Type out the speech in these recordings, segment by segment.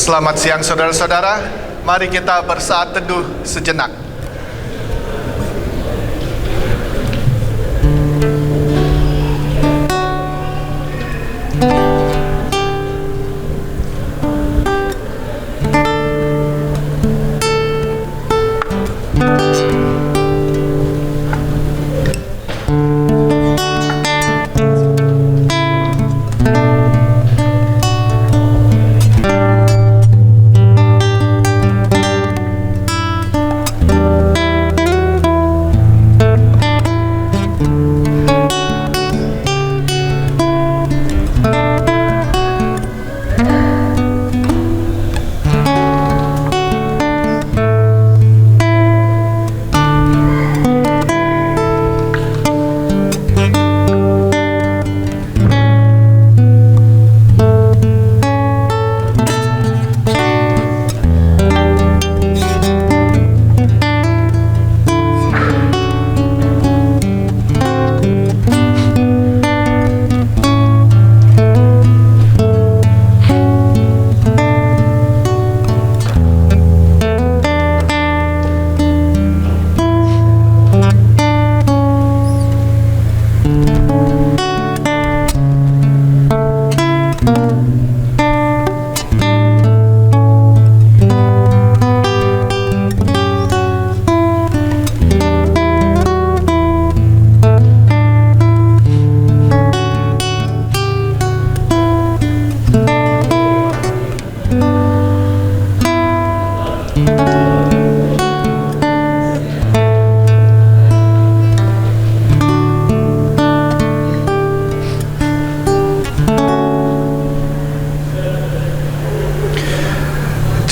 Selamat siang saudara-saudara, mari kita bersaat teduh sejenak.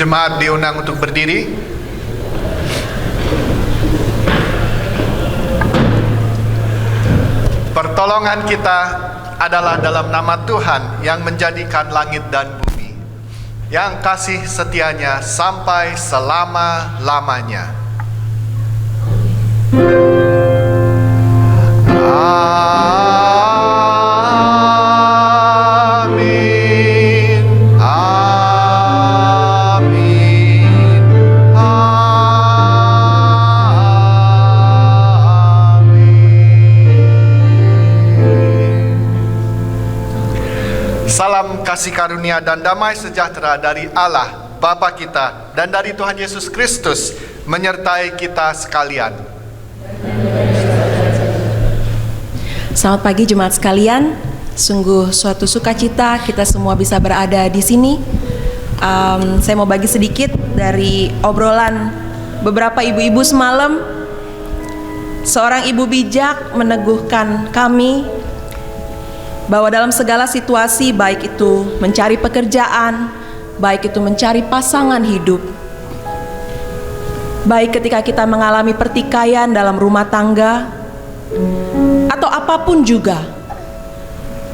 Jemaat diundang untuk berdiri. Pertolongan kita adalah dalam nama Tuhan yang menjadikan langit dan bumi, yang kasih setianya sampai selama-lamanya. Salam kasih karunia dan damai sejahtera dari Allah Bapa kita dan dari Tuhan Yesus Kristus menyertai kita sekalian. Selamat pagi jemaat sekalian. Sungguh suatu sukacita kita semua bisa berada di sini. Saya mau bagi sedikit dari obrolan beberapa ibu-ibu semalam. Seorang ibu bijak meneguhkan kami bahwa dalam segala situasi, baik itu mencari pekerjaan, baik itu mencari pasangan hidup, baik ketika kita mengalami pertikaian dalam rumah tangga, atau apapun juga,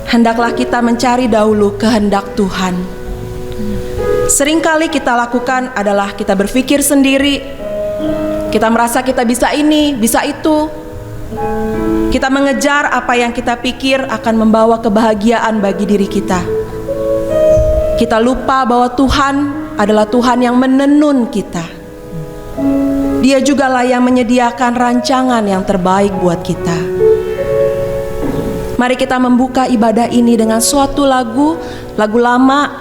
hendaklah kita mencari dahulu kehendak Tuhan. Seringkali kita lakukan adalah kita berpikir sendiri, kita merasa kita bisa ini, bisa itu. Kita mengejar apa yang kita pikir akan membawa kebahagiaan bagi diri kita. Kita lupa bahwa Tuhan adalah Tuhan yang menenun kita. Dia jugalah yang menyediakan rancangan yang terbaik buat kita. Mari kita membuka ibadah ini dengan suatu lagu lama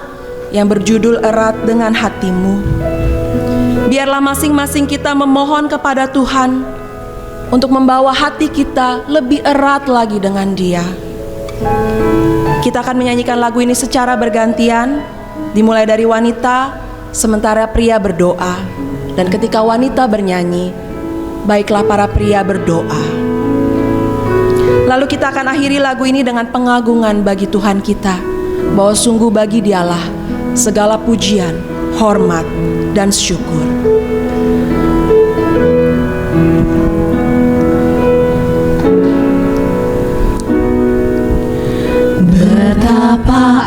yang berjudul Erat Dengan Hatimu. Biarlah masing-masing kita memohon kepada Tuhan untuk membawa hati kita lebih erat lagi dengan Dia. Kita akan menyanyikan lagu ini secara bergantian, dimulai dari wanita, sementara pria berdoa. Dan ketika wanita bernyanyi, baiklah para pria berdoa. Lalu kita akan akhiri lagu ini dengan pengagungan bagi Tuhan kita, bahwa sungguh bagi Dialah segala pujian, hormat, dan syukur. Betapa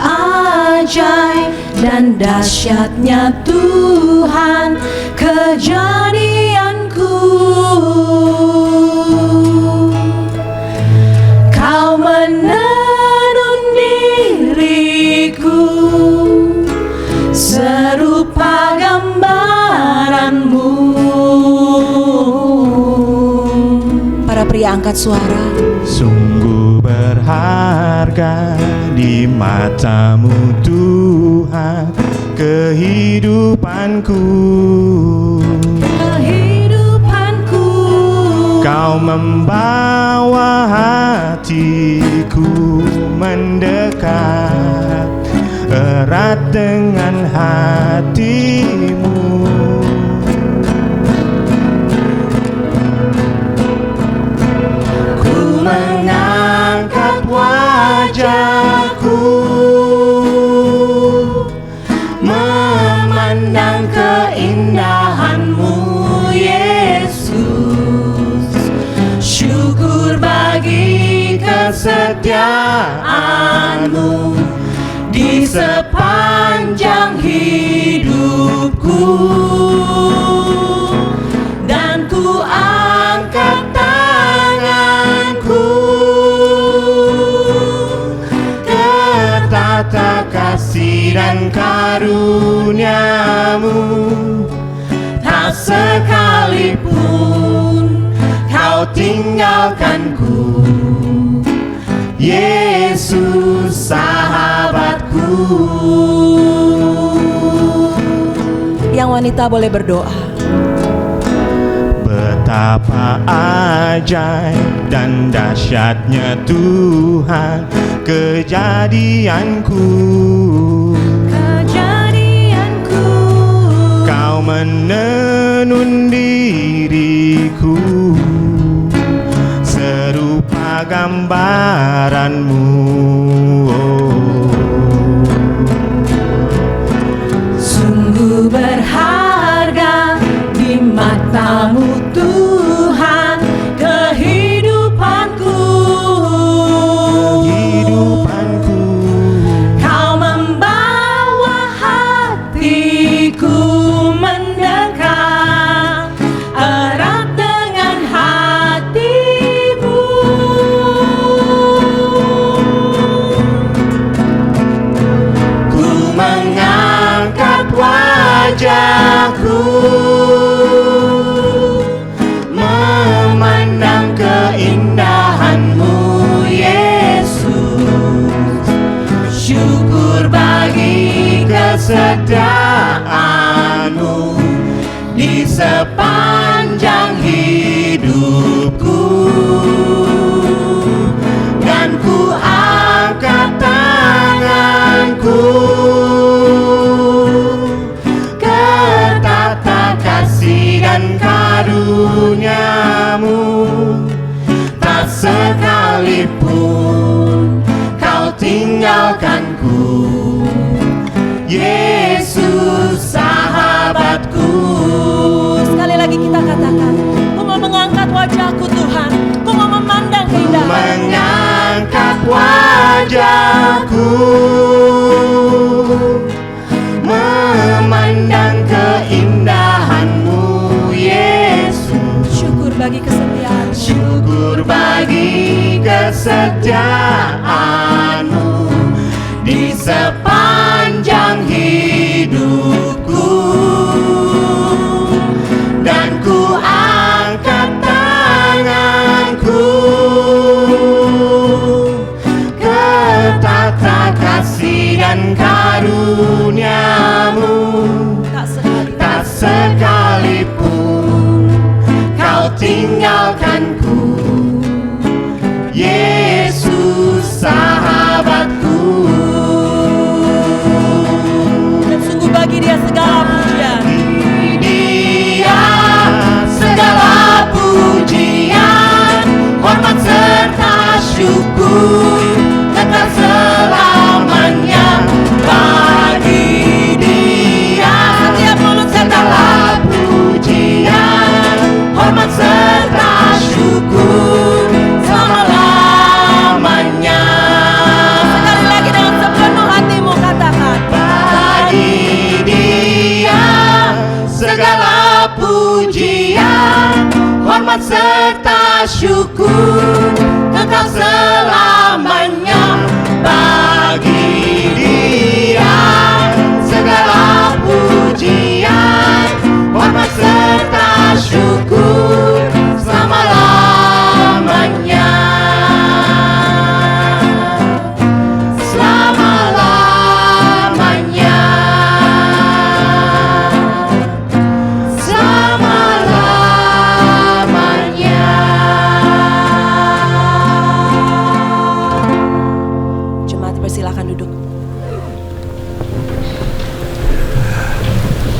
ajaib dan dahsyatnya Tuhan kejadianku. Kau menenun diriku serupa Mari angkat suara. Sungguh berharga di matamu Tuhan kehidupanku. Kau membawa hatiku mendekat erat dengan hatimu. Ku mengangkat wajahku memandang keindahan-Mu, Yesus. Syukur bagi kesetiaan-Mu di sepanjang hidupku, dan ku angkat tanganku ke tata kasih dan karunia-Mu. Tak sekalipun Kau tinggalkanku, Yesus sahabatku. Yang wanita boleh berdoa. Betapa ajaib dan dahsyatnya Tuhan kejadianku. Kau menenun diriku serupa gambaran-Mu. Sungguh berharga di matamu Tuhan kehidupanku. Kau membawa hatiku mendekat erat dengan hatimu. Ku mengangkat wajahku memandang keindahan-Mu, Yesus. Syukur bagi kesetiaan-Mu di sepanjang hidupku, dan ku angkat tanganku ke tata kasih dan karunia-Mu. Tak sekalipun Kau tinggalkanku, Yesus sahabatku. Sekali lagi kita katakan, ku mau mengangkat wajahku Tuhan, ku mau memandang keindahan. Mengangkat wajahku memandang keindahan-Mu, Yesus. Syukur bagi kesetiaan. Syukur bagi kesetiaan-Mu di sepanjang hidupku, dan ku angkat tanganku ke tata kasih dan karunia-Mu. Tak sekalipun Kau tinggalkanku, Yesus sahabatku. Dan sungguh bagi Dia segala pujian. Dia segala pujian, hormat serta syukur kekal selamanya bagi Dia. Setiap mulut Segala pujian, hormat serta syukur selama-lamanya. sekali lagi dengan sepenuh hatimu katakan. Bagi Dia segala pujian, hormat serta syukur kekal selamanya. Bagi Dia segala pujian, hormat serta syukur selama-lamanya.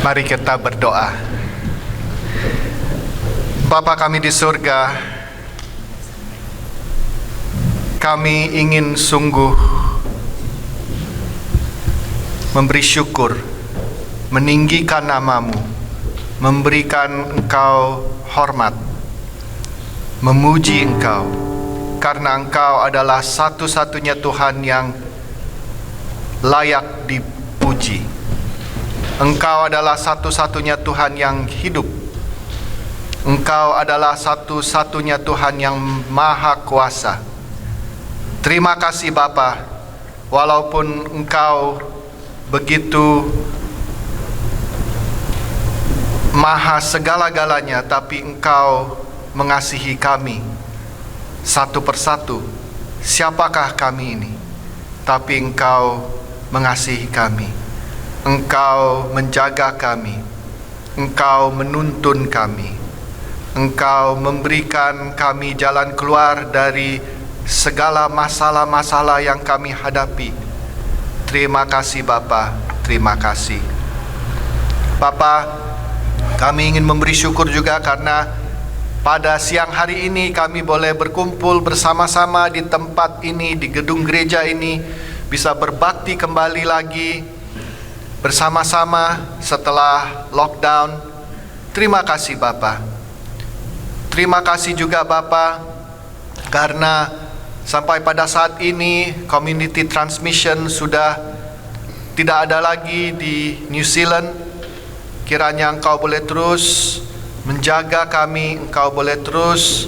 Mari kita berdoa. Bapa kami di surga, kami ingin sungguh memberi syukur, meninggikan nama-Mu, memberikan Engkau hormat, memuji Engkau, karena Engkau adalah satu-satunya Tuhan yang layak dipuji. Engkau adalah satu-satunya Tuhan yang hidup. Engkau adalah satu-satunya Tuhan yang maha kuasa. Terima kasih Bapa, walaupun Engkau begitu maha segala-galanya, tapi Engkau mengasihi kami satu persatu. Siapakah kami ini? Tapi Engkau mengasihi kami. Engkau menjaga kami, Engkau menuntun kami, Engkau memberikan kami jalan keluar dari segala masalah-masalah yang kami hadapi. Terima kasih Bapa, terima kasih Bapa. Kami ingin memberi syukur juga karena pada siang hari ini kami boleh berkumpul bersama-sama di tempat ini, di gedung gereja ini, bisa berbakti kembali lagi bersama-sama setelah lockdown. Terima kasih Bapa. Terima kasih juga Bapa, karena sampai pada saat ini community transmission sudah tidak ada lagi di New Zealand. Kiranya Engkau boleh terus menjaga kami, Engkau boleh terus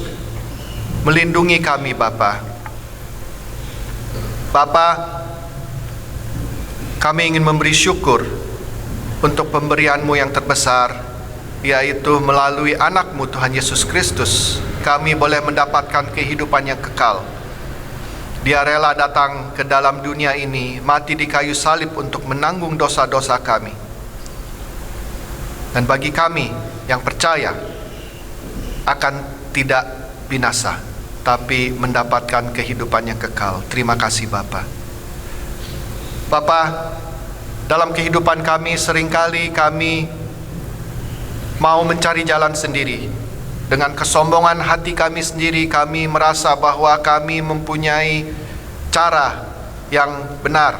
melindungi kami Bapa. Bapa, kami ingin memberi syukur untuk pemberian-Mu yang terbesar, yaitu melalui anak-Mu Tuhan Yesus Kristus, kami boleh mendapatkan kehidupan yang kekal. Dia rela datang ke dalam dunia ini, mati di kayu salib untuk menanggung dosa-dosa kami. Dan bagi kami yang percaya akan tidak binasa, tapi mendapatkan kehidupan yang kekal. Terima kasih Bapa. Bapa, dalam kehidupan kami seringkali kami mau mencari jalan sendiri. Dengan kesombongan hati kami sendiri, kami merasa bahwa kami mempunyai cara yang benar.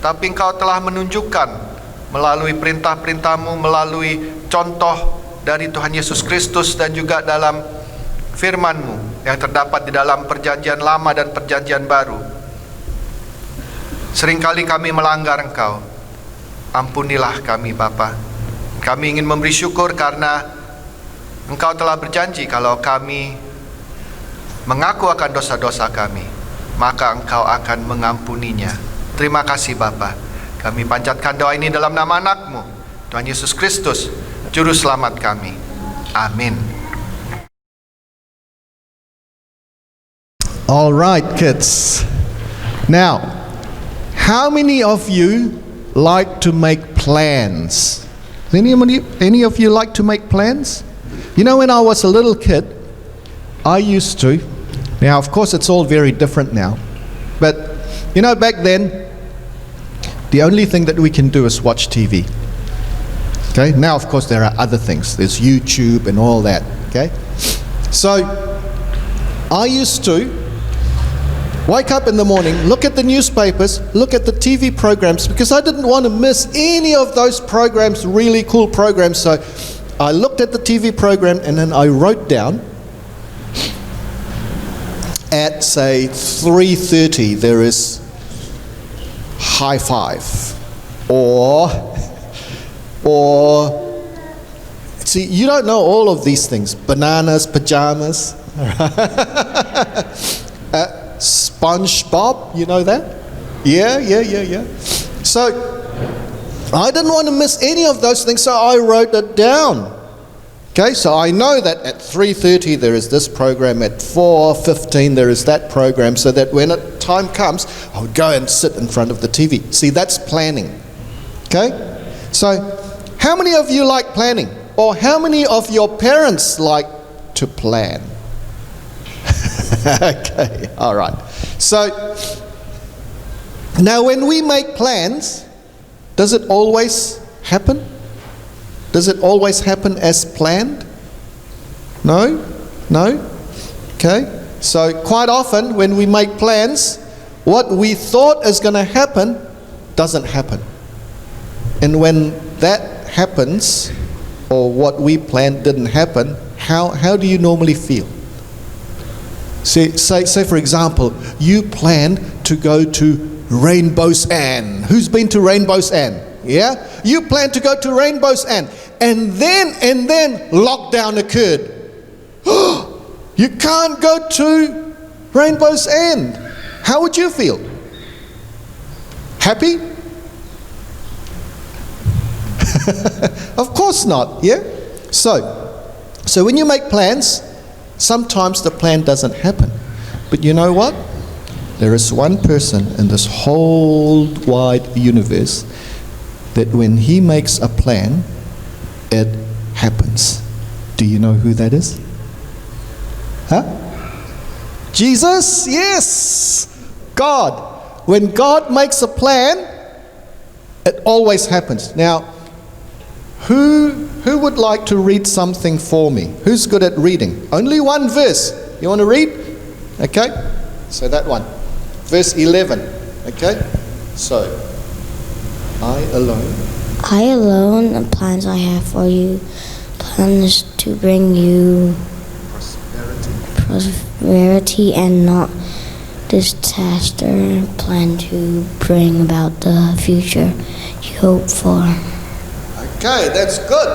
Tapi Engkau telah menunjukkan melalui perintah-perintah-Mu, melalui contoh dari Tuhan Yesus Kristus dan juga dalam firman-Mu yang terdapat di dalam Perjanjian Lama dan Perjanjian Baru. Seringkali kami melanggar Engkau. Ampunilah kami Bapa. Kami ingin memberi syukur karena Engkau telah berjanji kalau kami mengaku akan dosa-dosa kami, maka Engkau akan mengampuninya. Terima kasih Bapa. Kami panjatkan doa ini dalam nama anak-Mu, Tuhan Yesus Kristus, Juru Selamat kami. Amin. All right, kids. Now, how many of you like to make plans? Any of you like to make plans? You know, when I was a little kid, I used to. Now, of course, it's all very different now. But, you know, back then, the only thing that we can do is watch TV. Okay? Now, of course, there are other things. There's YouTube and all that. Okay? So, I used to wake up in the morning, look at the newspapers, look at the TV programs, because I didn't want to miss any of those programs, really cool programs. So I looked at the TV program and then I wrote down at, say, 3:30 there is High Five, or see, you don't know all of these things. Bananas, pajamas. SpongeBob, you know that? Yeah. So I didn't want to miss any of those things, so I wrote it down. Okay, so I know that at 3:30 there is this program, at 4:15 there is that program, so that when time comes, I would go and sit in front of the TV. See, that's planning. Okay? So, how many of you like planning? Or how many of your parents like to plan? Okay, all right. So, now when we make plans, does it always happen? Does it always happen as planned? No? No? Okay. So quite often when we make plans, what we thought is going to happen doesn't happen. And when that happens, or what we planned didn't happen, how do you normally feel? Say for example, you planned to go to Rainbow's End. Who's been to Rainbow's End? Yeah? You planned to go to Rainbow's End. And then lockdown occurred. You can't go to Rainbow's End. How would you feel? Happy? Of course not, yeah? So when you make plans, sometimes the plan doesn't happen. But you know what? There is one person in this whole wide universe that when he makes a plan, it happens. Do you know who that is? Huh? Jesus? Yes! God. When God makes a plan, it always happens. Now, who would like to read something for me? Who's good at reading? Only one verse. You want to read? Okay. So that one. Verse 11. Okay. So, I alone, the plans I have for you, plans to bring you prosperity and not disaster, plan to bring about the future you hope for. Okay, that's good.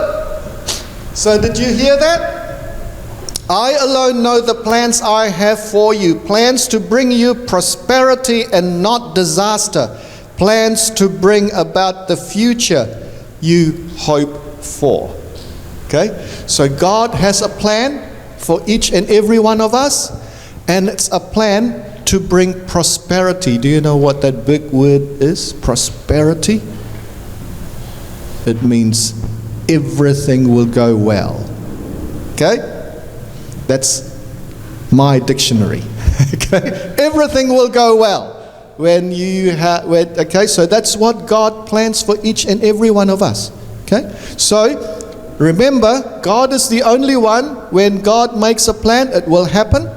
So did you hear that? I alone know the plans I have for you, plans to bring you prosperity and not disaster, plans to bring about the future you hope for. Okay, so God has a plan for each and every one of us, and it's a plan to bring prosperity. Do you know what that big word is? Prosperity? It means everything will go well. Okay? That's my dictionary. Okay? Everything will go well. Okay, so that's what God plans for each and every one of us. Okay? So, remember, God is the only one. When God makes a plan, it will happen.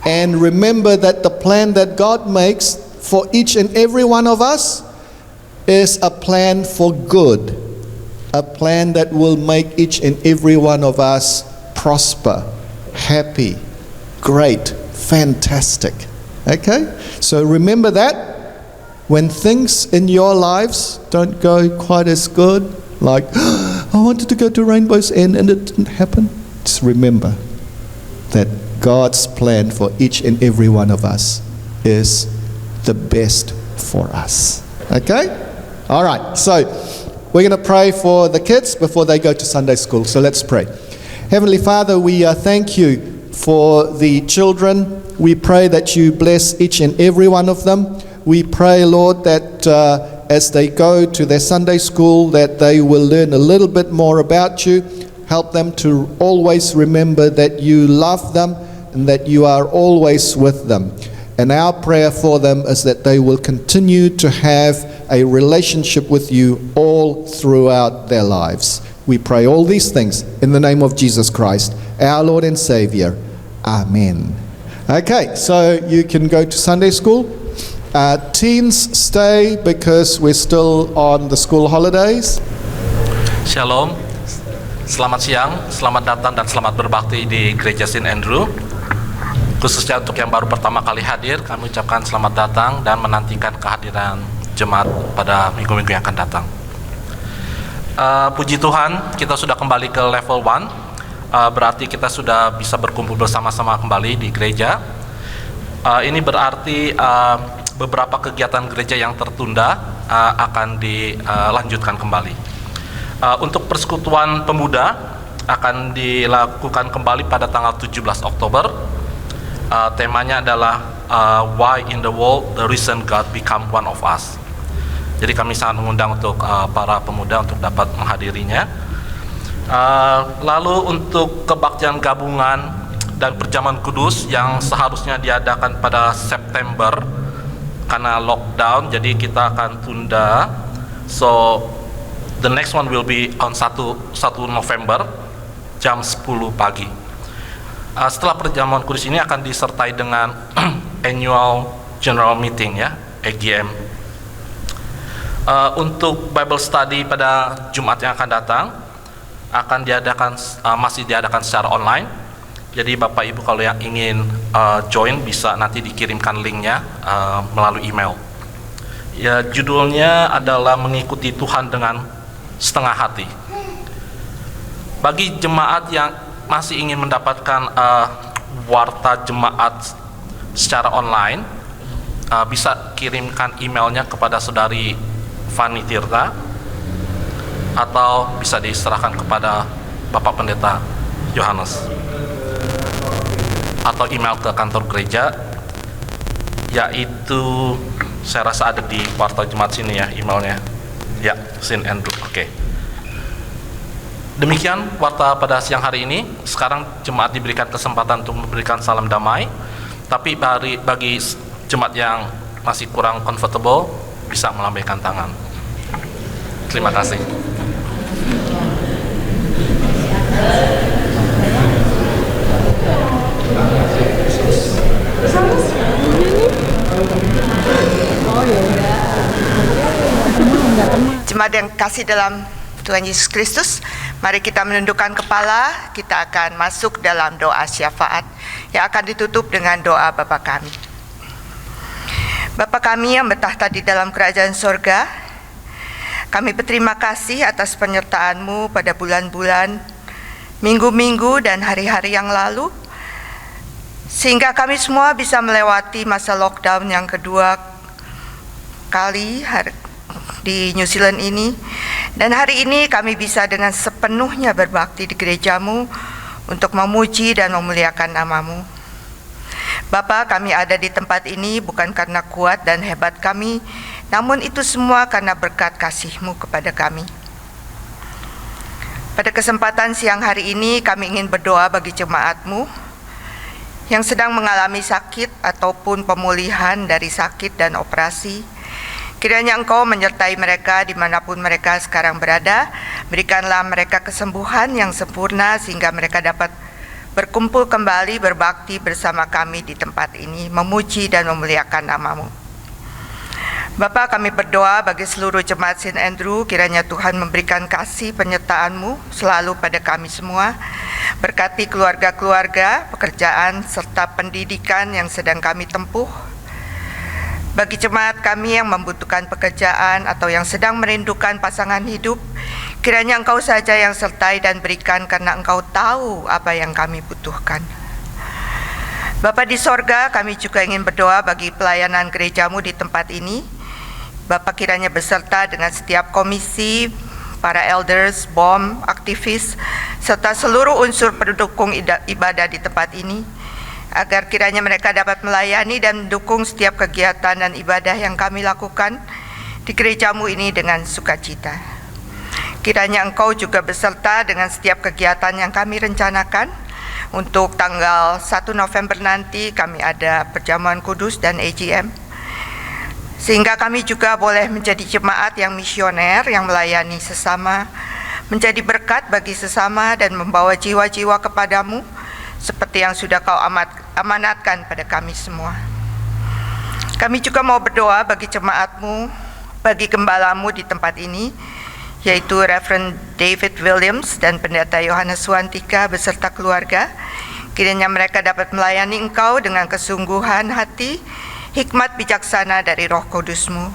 And remember that the plan that God makes for each and every one of us is a plan for good, a plan that will make each and every one of us prosper, happy, great, fantastic. Okay? So remember that when things in your lives don't go quite as good, like, I wanted to go to Rainbow's End and it didn't happen, just remember that God's plan for each and every one of us is the best for us. Okay? All right, so we're going to pray for the kids before they go to Sunday school. So let's pray. Heavenly Father, we thank you for the children. We pray that you bless each and every one of them. We pray, Lord, that as they go to their Sunday school, that they will learn a little bit more about you. Help them to always remember that you love them and that you are always with them. And our prayer for them is that they will continue to have a relationship with you all throughout their lives. We pray all these things in the name of Jesus Christ, our Lord and Savior. Amen. Okay, so you can go to Sunday school. Teens stay because we're still on the school holidays. Shalom, selamat siang, selamat datang dan selamat berbakti di Gereja St. Andrew. Khususnya untuk yang baru pertama kali hadir, kami ucapkan selamat datang dan menantikan kehadiran jemaat pada minggu-minggu yang akan datang. Puji Tuhan, kita sudah kembali ke level 1, berarti kita sudah bisa berkumpul bersama-sama kembali di gereja. Ini berarti beberapa kegiatan gereja yang tertunda akan dilanjutkan kembali. Untuk persekutuan pemuda akan dilakukan kembali pada tanggal 17 Oktober. Temanya adalah Why in the World the Reason God Become One of Us. Jadi kami sangat mengundang untuk para pemuda untuk dapat menghadirinya. Lalu untuk kebaktian gabungan dan perjamuan kudus yang seharusnya diadakan pada September karena lockdown, jadi kita akan tunda. So The next one will be on 1 November jam 10 pagi. Setelah perjamuan kudus ini akan disertai dengan annual general meeting ya, AGM. Untuk Bible study pada Jumat yang akan datang akan masih diadakan secara online. Jadi Bapak Ibu kalau yang ingin join bisa nanti dikirimkan linknya melalui email. Ya, judulnya adalah mengikuti Tuhan dengan setengah hati. Bagi jemaat yang masih ingin mendapatkan warta jemaat secara online, bisa kirimkan emailnya kepada Saudari Fani Tirta atau bisa diserahkan kepada Bapak Pendeta Yohanes atau email ke kantor gereja, yaitu saya rasa ada di warta jemaat sini ya emailnya ya, St. Andrew. Oke. Demikian warta pada siang hari ini. Sekarang jemaat diberikan kesempatan untuk memberikan salam damai, tapi bagi jemaat yang masih kurang comfortable bisa melambaikan tangan. Terima kasih. Jemaat yang kasih dalam Tuhan Yesus Kristus, mari kita menundukkan kepala. Kita akan masuk dalam doa syafaat yang akan ditutup dengan doa Bapa kami. Bapa kami yang bertahta di dalam kerajaan sorga, kami berterima kasih atas penyertaan-Mu pada bulan-bulan, minggu-minggu dan hari-hari yang lalu, sehingga kami semua bisa melewati masa lockdown yang kedua kali di New Zealand ini. Dan hari ini kami bisa dengan sepenuhnya berbakti di gereja-Mu untuk memuji dan memuliakan nama-Mu. Bapa, kami ada di tempat ini bukan karena kuat dan hebat kami, namun itu semua karena berkat kasih-Mu kepada kami. Pada kesempatan siang hari ini kami ingin berdoa bagi jemaat-Mu yang sedang mengalami sakit ataupun pemulihan dari sakit dan operasi. Kiranya Engkau menyertai mereka dimanapun mereka sekarang berada. Berikanlah mereka kesembuhan yang sempurna sehingga mereka dapat berkumpul kembali berbakti bersama kami di tempat ini, memuji dan memuliakan nama-Mu. Bapa, kami berdoa bagi seluruh jemaat St. Andrew, kiranya Tuhan memberikan kasih penyertaan-Mu selalu pada kami semua. Berkati keluarga-keluarga, pekerjaan serta pendidikan yang sedang kami tempuh. Bagi jemaat kami yang membutuhkan pekerjaan atau yang sedang merindukan pasangan hidup, kiranya Engkau saja yang sertai dan berikan karena Engkau tahu apa yang kami butuhkan. Bapa di sorga, kami juga ingin berdoa bagi pelayanan gereja-Mu di tempat ini. Bapa kiranya beserta dengan setiap komisi, para elders, BOM, aktivis, serta seluruh unsur pendukung ibadah di tempat ini, agar kiranya mereka dapat melayani dan mendukung setiap kegiatan dan ibadah yang kami lakukan di gereja-Mu ini dengan sukacita. Kiranya Engkau juga beserta dengan setiap kegiatan yang kami rencanakan. Untuk tanggal 1 November nanti kami ada perjamuan kudus dan AGM, sehingga kami juga boleh menjadi jemaat yang misioner yang melayani sesama, menjadi berkat bagi sesama dan membawa jiwa-jiwa kepadamu seperti yang sudah Kau amanatkan pada kami semua. Kami juga mau berdoa bagi jemaat-Mu, bagi gembala-Mu di tempat ini, yaitu Reverend David Williams dan Pendeta Yohanes Suwantika beserta keluarga. Kiranya mereka dapat melayani Engkau dengan kesungguhan hati, hikmat bijaksana dari Roh Kudus-Mu.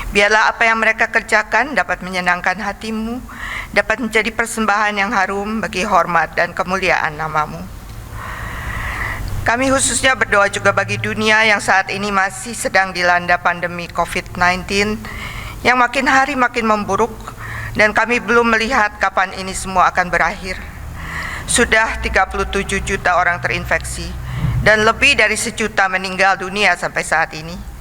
Biarlah apa yang mereka kerjakan dapat menyenangkan hati-Mu, dapat menjadi persembahan yang harum bagi hormat dan kemuliaan nama-Mu. Kami khususnya berdoa juga bagi dunia yang saat ini masih sedang dilanda pandemi COVID-19 yang makin hari makin memburuk, dan kami belum melihat kapan ini semua akan berakhir. Sudah 37 juta orang terinfeksi dan lebih dari 1 juta meninggal dunia sampai saat ini.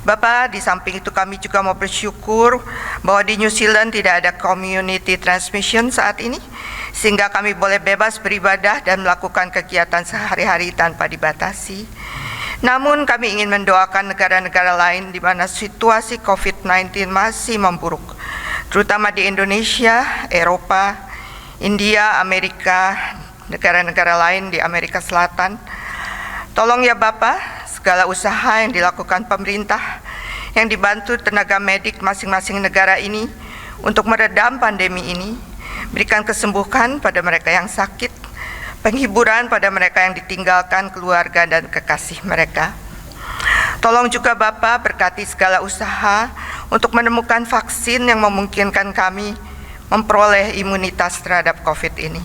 Bapa, di samping itu kami juga mau bersyukur bahwa di New Zealand tidak ada community transmission saat ini, sehingga kami boleh bebas beribadah dan melakukan kegiatan sehari-hari tanpa dibatasi. Namun kami ingin mendoakan negara-negara lain di mana situasi COVID-19 masih memburuk. terutama di Indonesia, Eropa, India, Amerika, negara-negara lain di Amerika Selatan. Tolong ya Bapak, segala usaha yang dilakukan pemerintah yang dibantu tenaga medik masing-masing negara ini untuk meredam pandemi ini, berikan kesembuhan pada mereka yang sakit, penghiburan pada mereka yang ditinggalkan keluarga dan kekasih mereka. Tolong juga Bapak berkati segala usaha untuk menemukan vaksin yang memungkinkan kami memperoleh imunitas terhadap COVID ini.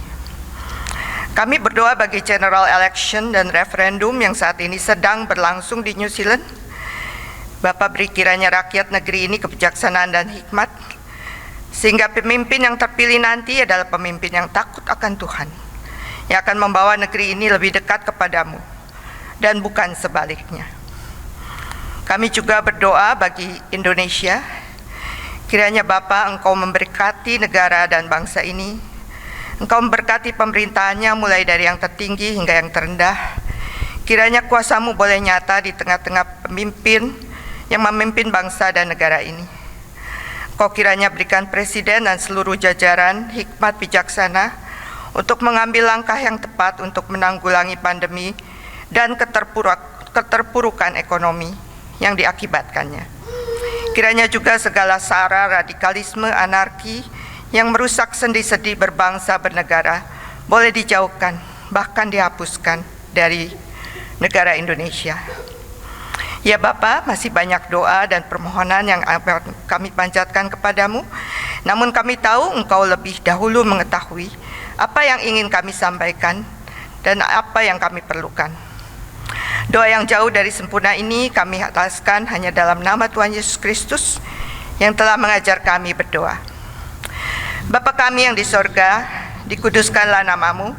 Kami berdoa bagi general election dan referendum yang saat ini sedang berlangsung di New Zealand. Bapak beri kiranya rakyat negeri ini kebijaksanaan dan hikmat, sehingga pemimpin yang terpilih nanti adalah pemimpin yang takut akan Tuhan, yang akan membawa negeri ini lebih dekat kepadamu, dan bukan sebaliknya. Kami juga berdoa bagi Indonesia, kiranya Bapa Engkau memberkati negara dan bangsa ini. Engkau memberkati pemerintahannya mulai dari yang tertinggi hingga yang terendah. Kiranya kuasa-Mu boleh nyata di tengah-tengah pemimpin yang memimpin bangsa dan negara ini. Engkau kiranya berikan presiden dan seluruh jajaran hikmat bijaksana untuk mengambil langkah yang tepat untuk menanggulangi pandemi dan keterpurukan ekonomi yang diakibatkannya. Kiranya juga segala sara radikalisme, anarki yang merusak sendi-sendi berbangsa bernegara boleh dijauhkan, bahkan dihapuskan dari negara Indonesia. Ya Bapa, masih banyak doa dan permohonan yang kami panjatkan kepadamu, namun kami tahu Engkau lebih dahulu mengetahui apa yang ingin kami sampaikan dan apa yang kami perlukan. Doa yang jauh dari sempurna ini kami ataskan hanya dalam nama Tuhan Yesus Kristus yang telah mengajar kami berdoa. Bapa kami yang di sorga, dikuduskanlah namamu,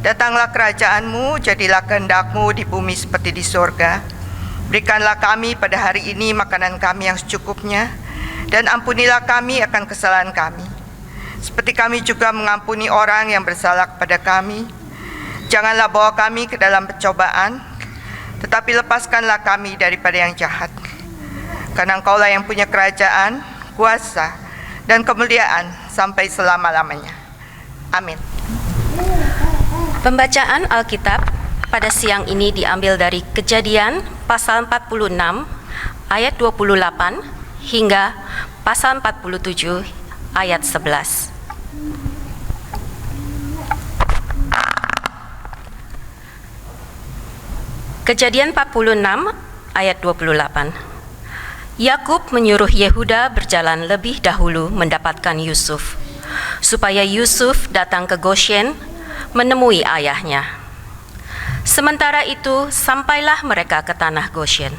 datanglah kerajaan-Mu, jadilah kehendak-Mu di bumi seperti di sorga. Berikanlah kami pada hari ini makanan kami yang secukupnya, dan ampunilah kami akan kesalahan kami, seperti kami juga mengampuni orang yang bersalah kepada kami. Janganlah bawa kami ke dalam pencobaan, tetapi lepaskanlah kami daripada yang jahat. Karena Engkaulah yang punya kerajaan, kuasa, dan kemuliaan sampai selama-lamanya. Amin. Pembacaan Alkitab pada siang ini diambil dari Kejadian pasal 46 ayat 28 hingga pasal 47 ayat 11. Kejadian 46 ayat 28. Yakub menyuruh Yehuda berjalan lebih dahulu mendapatkan Yusuf, supaya Yusuf datang ke Goshen menemui ayahnya. Sementara itu, sampailah mereka ke tanah Goshen.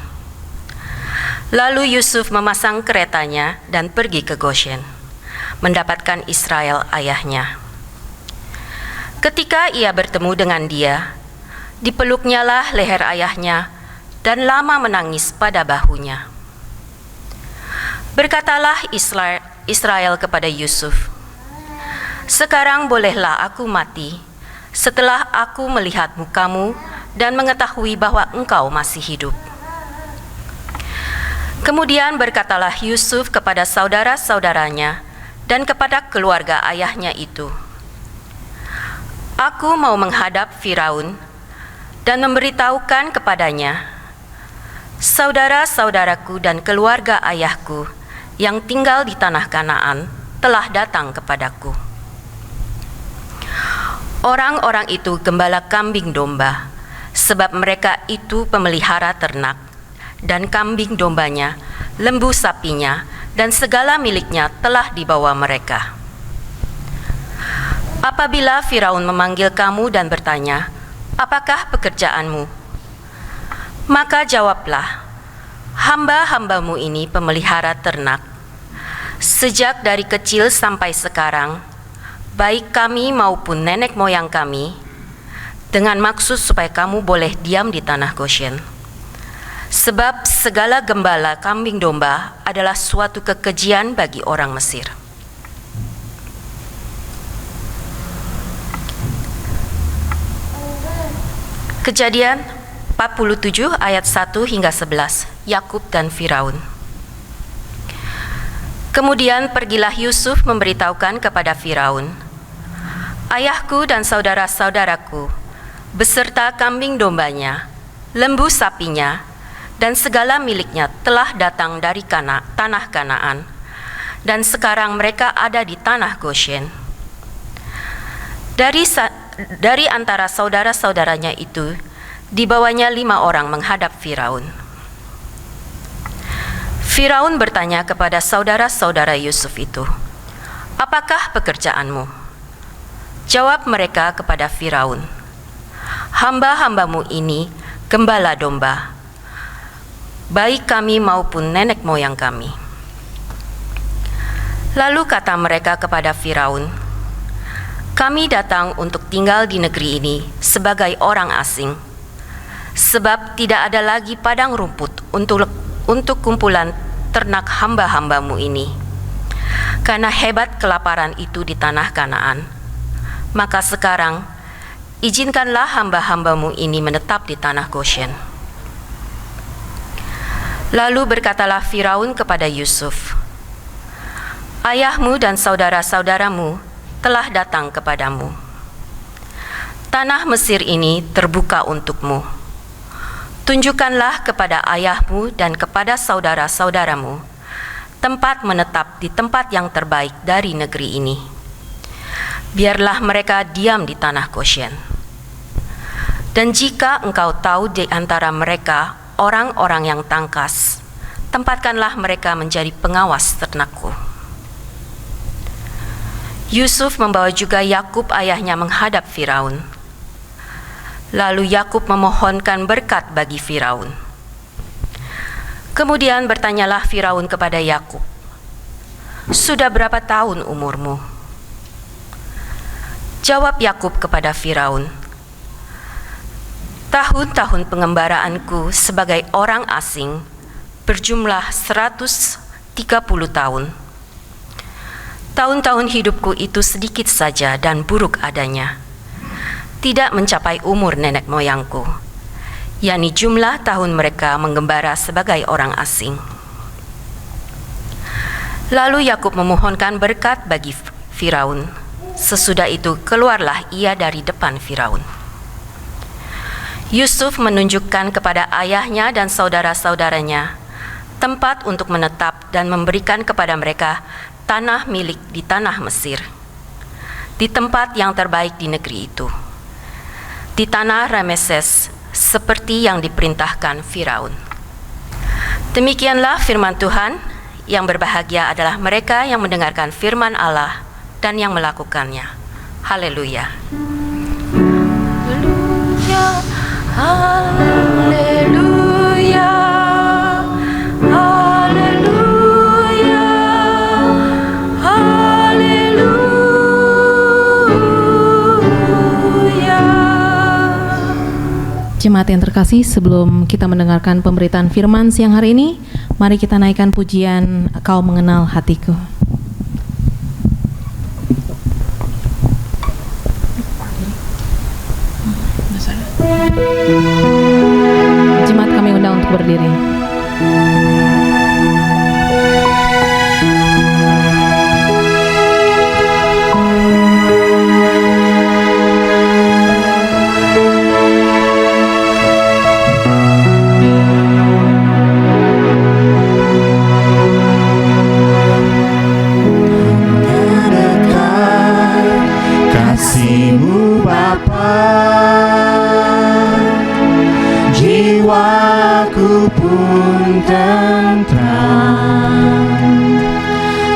Lalu Yusuf memasang keretanya dan pergi ke Goshen, mendapatkan Israel ayahnya. Ketika ia bertemu dengan dia, dipeluknyalah leher ayahnya dan lama menangis pada bahunya. Berkatalah Israel kepada Yusuf, "Sekarang bolehlah aku mati setelah aku melihat mukamu dan mengetahui bahwa engkau masih hidup." Kemudian berkatalah Yusuf kepada saudara-saudaranya dan kepada keluarga ayahnya itu, "Aku mau menghadap Firaun dan memberitahukan kepadanya, saudara-saudaraku dan keluarga ayahku yang tinggal di tanah Kanaan telah datang kepadaku. Orang-orang itu gembala kambing domba, sebab mereka itu pemelihara ternak, dan kambing dombanya, lembu sapinya, dan segala miliknya telah dibawa mereka. Apabila Firaun memanggil kamu dan bertanya, 'Apakah pekerjaanmu?' maka jawablah, 'Hamba-hambamu ini pemelihara ternak. Sejak dari kecil sampai sekarang, baik kami maupun nenek moyang kami, dengan maksud supaya kamu boleh diam di tanah Goshen. Sebab segala gembala kambing domba adalah suatu kekejian bagi orang Mesir.'" Kejadian 47 ayat 1 hingga 11, Yakub dan Firaun. Kemudian pergilah Yusuf memberitahukan kepada Firaun, "Ayahku dan saudara-saudaraku beserta kambing dombanya, lembu sapinya, dan segala miliknya telah datang dari tanah Kanaan, dan sekarang mereka ada di tanah Goshen." Dari antara saudara-saudaranya itu, dibawanya 5 orang menghadap Firaun. Firaun bertanya kepada saudara-saudara Yusuf itu, "Apakah pekerjaanmu?" Jawab mereka kepada Firaun, "Hamba-hambamu ini gembala domba, baik kami maupun nenek moyang kami." Lalu kata mereka kepada Firaun, "Kami datang untuk tinggal di negeri ini sebagai orang asing, sebab tidak ada lagi padang rumput untuk kumpulan ternak hamba-hambamu ini. Karena hebat kelaparan itu di tanah Kanaan, maka sekarang izinkanlah hamba-hambamu ini menetap di tanah Goshen." Lalu berkatalah Firaun kepada Yusuf, "Ayahmu dan saudara-saudaramu telah datang kepadamu. Tanah Mesir ini terbuka untukmu. Tunjukkanlah kepada ayahmu dan kepada saudara-saudaramu tempat menetap di tempat yang terbaik dari negeri ini. Biarlah mereka diam di tanah Goshen. Dan jika engkau tahu di antara mereka orang-orang yang tangkas, tempatkanlah mereka menjadi pengawas ternakku." Yusuf membawa juga Yakub ayahnya menghadap Firaun. Lalu Yakub memohonkan berkat bagi Firaun. Kemudian bertanyalah Firaun kepada Yakub, "Sudah berapa tahun umurmu?" Jawab Yakub kepada Firaun, "Tahun-tahun pengembaraanku sebagai orang asing berjumlah 130 tahun. Tahun-tahun hidupku itu sedikit saja dan buruk adanya, tidak mencapai umur nenek moyangku, yakni jumlah tahun mereka menggembara sebagai orang asing." Lalu Yakub memohonkan berkat bagi Firaun. Sesudah itu keluarlah ia dari depan Firaun. Yusuf menunjukkan kepada ayahnya dan saudara-saudaranya tempat untuk menetap dan memberikan kepada mereka tanah milik di tanah Mesir, di tempat yang terbaik di negeri itu, di tanah Rameses, seperti yang diperintahkan Firaun. Demikianlah firman Tuhan. Yang berbahagia adalah mereka yang mendengarkan firman Allah dan yang melakukannya. Haleluya. Haleluya. Haleluya. Haleluya. Jemaat yang terkasih, sebelum kita mendengarkan pemberitaan firman siang hari ini, mari kita naikkan pujian "Kau Mengenal Hatiku". Jemaat kami undang untuk berdiri. Kasih-Mu Bapa, jiwaku pun tentram.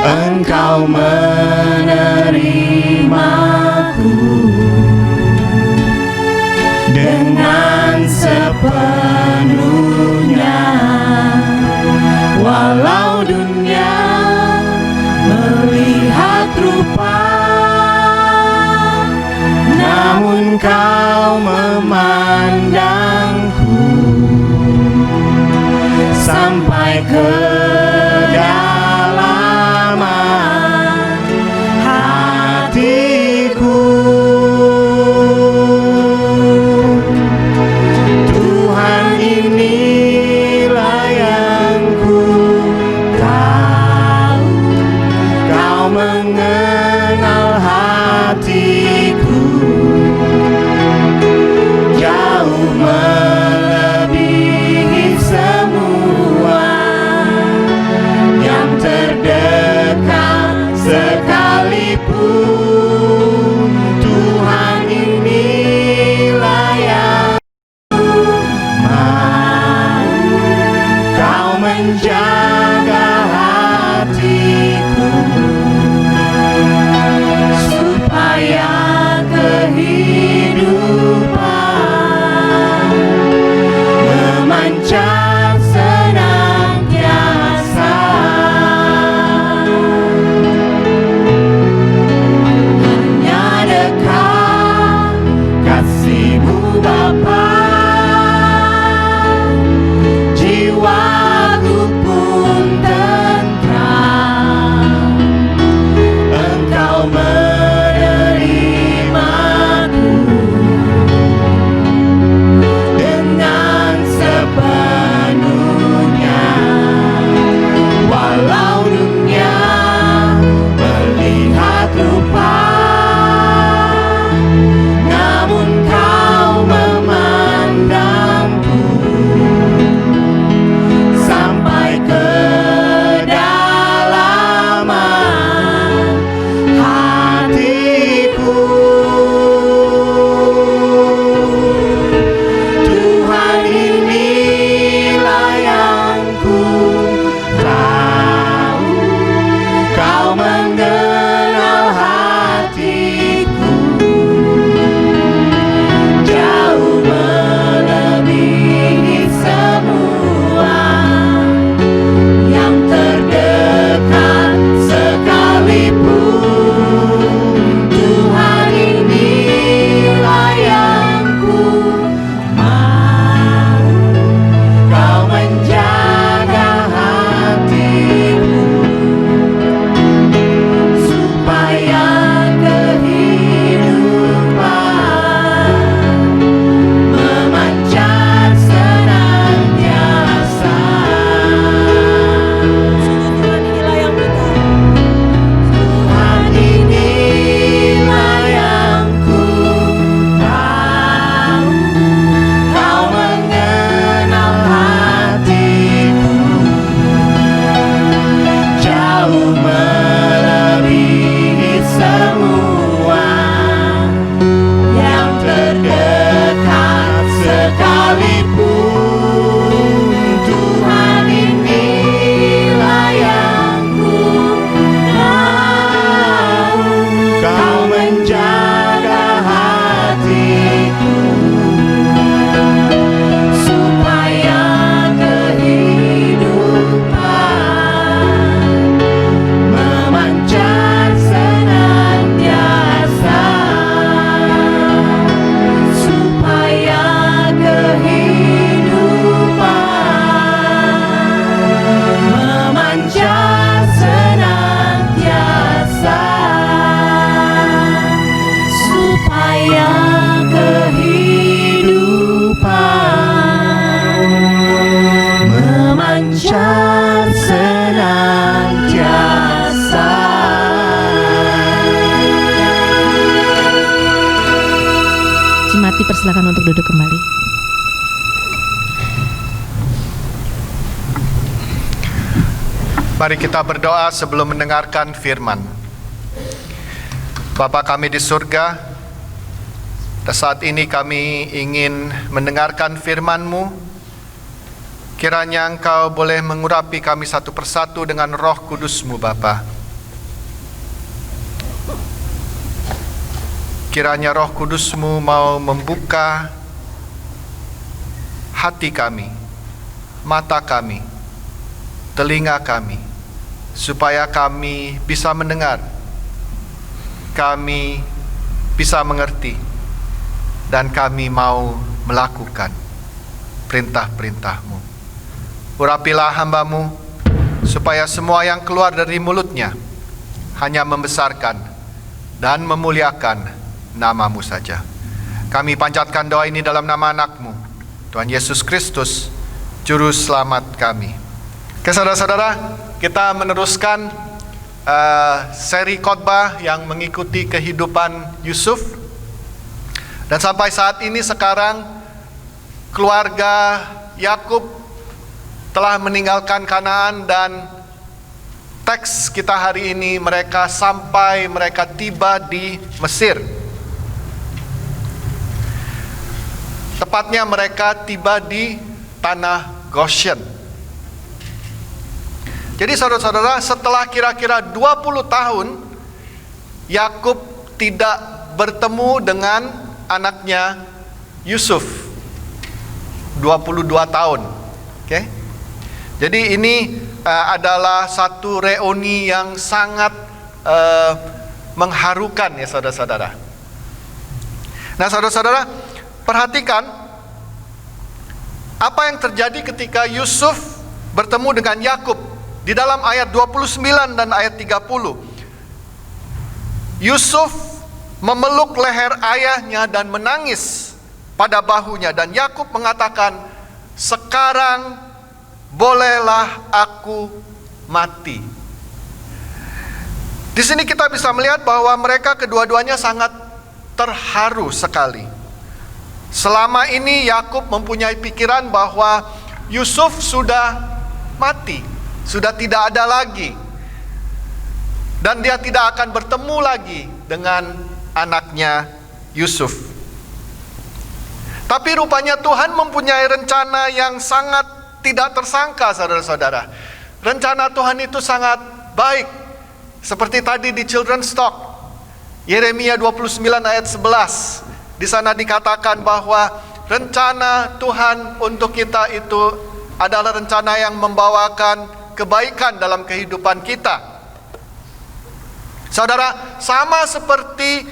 Engkau menerimaku dengan sepenuhnya, walau dunia melihat rupa, namun Kau memandangku sampai ke kedalaman hatiku. Tuhan, inilah yang ku tahu, silakan untuk duduk kembali. Mari kita berdoa sebelum mendengarkan firman. Bapa kami di surga, saat ini kami ingin mendengarkan firman-Mu. Kiranya Engkau boleh mengurapi kami satu persatu dengan Roh Kudus-Mu, Bapa. Kiranya Roh Kudus-Mu mau membuka hati kami, mata kami, telinga kami, supaya kami bisa mendengar, kami bisa mengerti, dan kami mau melakukan perintah-perintah-Mu. Urapilah hamba-Mu, supaya semua yang keluar dari mulutnya hanya membesarkan dan memuliakan nama-Mu saja. Kami panjatkan doa ini dalam nama anak-Mu, Tuhan Yesus Kristus, Juru Selamat kami. Oke, saudara-saudara, kita meneruskan seri khotbah yang mengikuti kehidupan Yusuf. Dan sampai saat ini sekarang keluarga Yakub telah meninggalkan Kanaan, dan teks kita hari ini mereka tiba di Mesir. Tepatnya mereka tiba di tanah Goshen. Jadi saudara-saudara, setelah kira-kira 20 tahun Yakub tidak bertemu dengan anaknya Yusuf. 22 tahun. Oke. Jadi ini adalah satu reuni yang sangat mengharukan ya saudara-saudara. Nah saudara-saudara, perhatikan apa yang terjadi ketika Yusuf bertemu dengan Yakub. Di dalam ayat 29 dan ayat 30, Yusuf memeluk leher ayahnya dan menangis pada bahunya, dan Yakub mengatakan, "Sekarang bolehlah aku mati." Di sini kita bisa melihat bahwa mereka kedua-duanya sangat terharu sekali. Selama ini Yakub mempunyai pikiran bahwa Yusuf sudah mati, sudah tidak ada lagi, dan dia tidak akan bertemu lagi dengan anaknya Yusuf. Tapi rupanya Tuhan mempunyai rencana yang sangat tidak tersangka, saudara-saudara. Rencana Tuhan itu sangat baik. Seperti tadi di Children's Talk, Yeremia 29 ayat 11. Di sana dikatakan bahwa rencana Tuhan untuk kita itu adalah rencana yang membawakan kebaikan dalam kehidupan kita. Saudara, sama seperti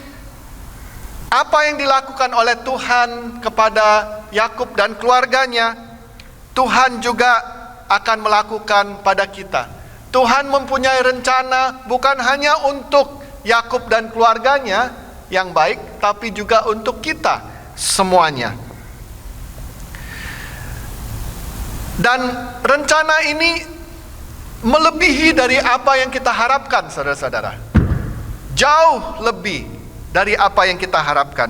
apa yang dilakukan oleh Tuhan kepada Yakub dan keluarganya, Tuhan juga akan melakukan pada kita. Tuhan mempunyai rencana bukan hanya untuk Yakub dan keluarganya yang baik, tapi juga untuk kita semuanya. Dan rencana ini melebihi dari apa yang kita harapkan, saudara-saudara. Jauh lebih dari apa yang kita harapkan.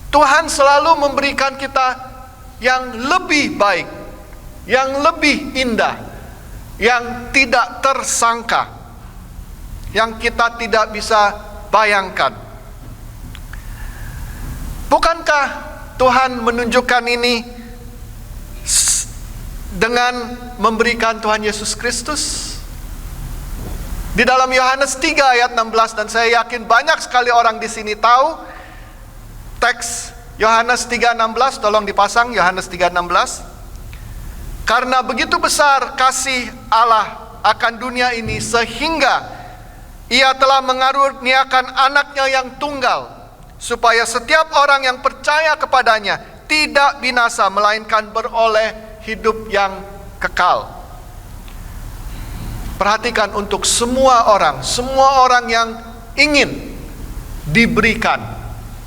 Tuhan selalu memberikan kita yang lebih baik, yang lebih indah, yang tidak tersangka, yang kita tidak bisa bayangkan. Bukankah Tuhan menunjukkan ini dengan memberikan Tuhan Yesus Kristus? Di dalam Yohanes 3 ayat 16, dan saya yakin banyak sekali orang di sini tahu teks Yohanes 3:16, tolong dipasang Yohanes 3:16. Karena begitu besar kasih Allah akan dunia ini, sehingga Ia telah mengaruniakan anaknya yang tunggal, supaya setiap orang yang percaya kepadanya tidak binasa, melainkan beroleh hidup yang kekal. Perhatikan, untuk semua orang yang ingin diberikan,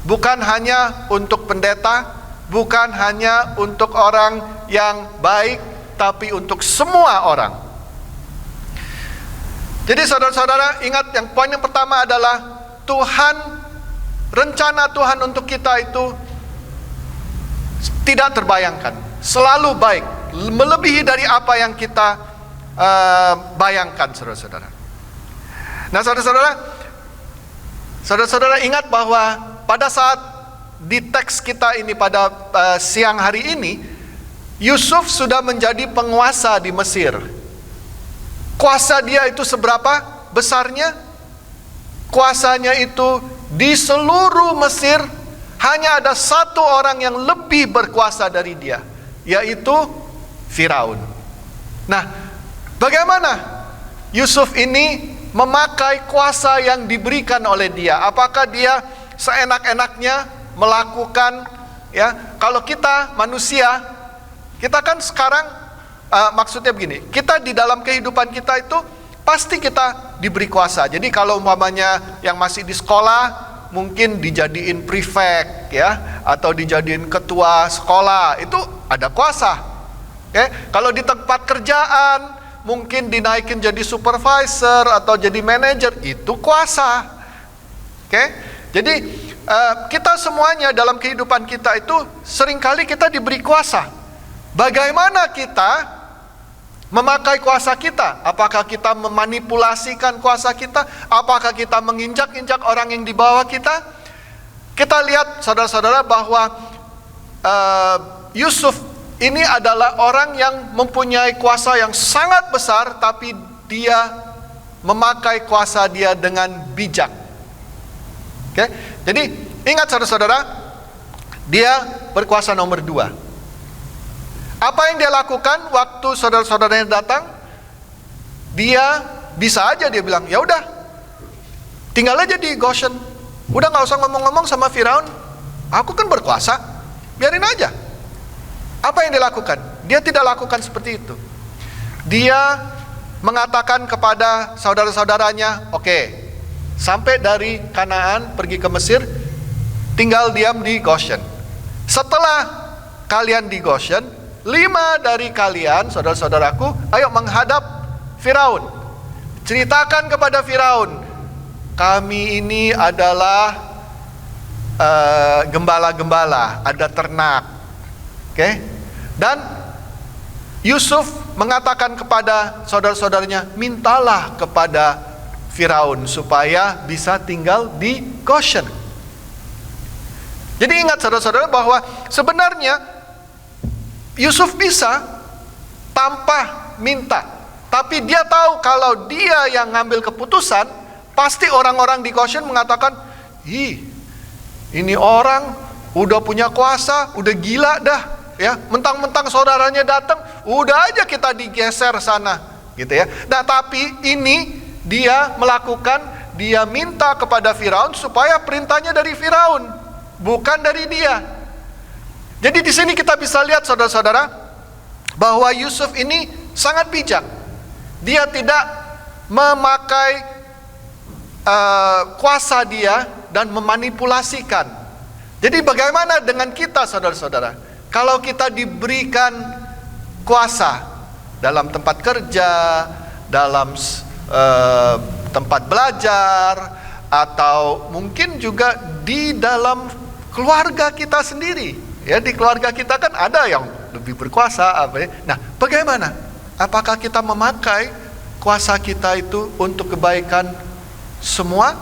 bukan hanya untuk pendeta, bukan hanya untuk orang yang baik, tapi untuk semua orang. Jadi saudara-saudara, ingat, yang poin yang pertama adalah rencana Tuhan untuk kita itu tidak terbayangkan, selalu baik, melebihi dari apa yang kita bayangkan, saudara-saudara. Nah, saudara-saudara ingat bahwa pada saat di teks kita ini pada siang hari ini, Yusuf sudah menjadi penguasa di Mesir. Kuasa dia itu seberapa besarnya? Kuasanya itu di seluruh Mesir hanya ada satu orang yang lebih berkuasa dari dia, yaitu Firaun. Nah, bagaimana Yusuf ini memakai kuasa yang diberikan oleh dia? Apakah dia seenak-enaknya melakukan, ya? Kalau kita manusia, kita kan sekarang maksudnya begini, kita di dalam kehidupan kita itu pasti kita diberi kuasa. Jadi kalau umpamanya yang masih di sekolah, mungkin dijadiin prefect, ya, atau dijadiin ketua sekolah, itu ada kuasa. Oke, kalau di tempat kerjaan mungkin dinaikin jadi supervisor atau jadi manajer, itu kuasa. Oke, jadi kita semuanya dalam kehidupan kita itu seringkali kita diberi kuasa. Bagaimana kita memakai kuasa kita? Apakah kita memanipulasikan kuasa kita? Apakah kita menginjak-injak orang yang di bawah kita? Kita lihat, saudara-saudara, bahwa Yusuf ini adalah orang yang mempunyai kuasa yang sangat besar, tapi dia memakai kuasa dia dengan bijak. Oke? Jadi ingat, saudara-saudara, dia berkuasa nomor 2. Apa yang dia lakukan waktu saudara-saudaranya datang? Dia bisa aja dia bilang, ya udah, tinggal aja di Goshen, udah nggak usah ngomong-ngomong sama Firaun, aku kan berkuasa, biarin aja. Apa yang dia lakukan? Dia tidak lakukan seperti itu. Dia mengatakan kepada saudara-saudaranya, oke, sampai dari Kanaan pergi ke Mesir, tinggal diam di Goshen. Setelah kalian di Goshen, 5 dari kalian, saudara-saudaraku, ayo menghadap Firaun. Ceritakan kepada Firaun, kami ini adalah gembala-gembala, ada ternak. Oke? Dan Yusuf mengatakan kepada saudara-saudaranya, mintalah kepada Firaun supaya bisa tinggal di Goshen. Jadi ingat, saudara-saudara, bahwa sebenarnya Yusuf bisa tanpa minta, tapi dia tahu kalau dia yang ngambil keputusan, pasti orang-orang di Goshen mengatakan, ih, ini orang udah punya kuasa, udah gila dah, ya, mentang-mentang saudaranya datang, udah aja kita digeser sana, gitu ya. Nah, tapi ini dia melakukan, dia minta kepada Firaun supaya perintahnya dari Firaun, bukan dari dia. Jadi di sini kita bisa lihat, saudara-saudara, bahwa Yusuf ini sangat bijak. Dia tidak memakai kuasa dia dan memanipulasikan. Jadi bagaimana dengan kita, saudara-saudara? Kalau kita diberikan kuasa dalam tempat kerja, dalam tempat belajar, atau mungkin juga di dalam keluarga kita sendiri. Ya, di keluarga kita kan ada yang lebih berkuasa, apa ya? Nah, bagaimana? Apakah kita memakai kuasa kita itu untuk kebaikan semua,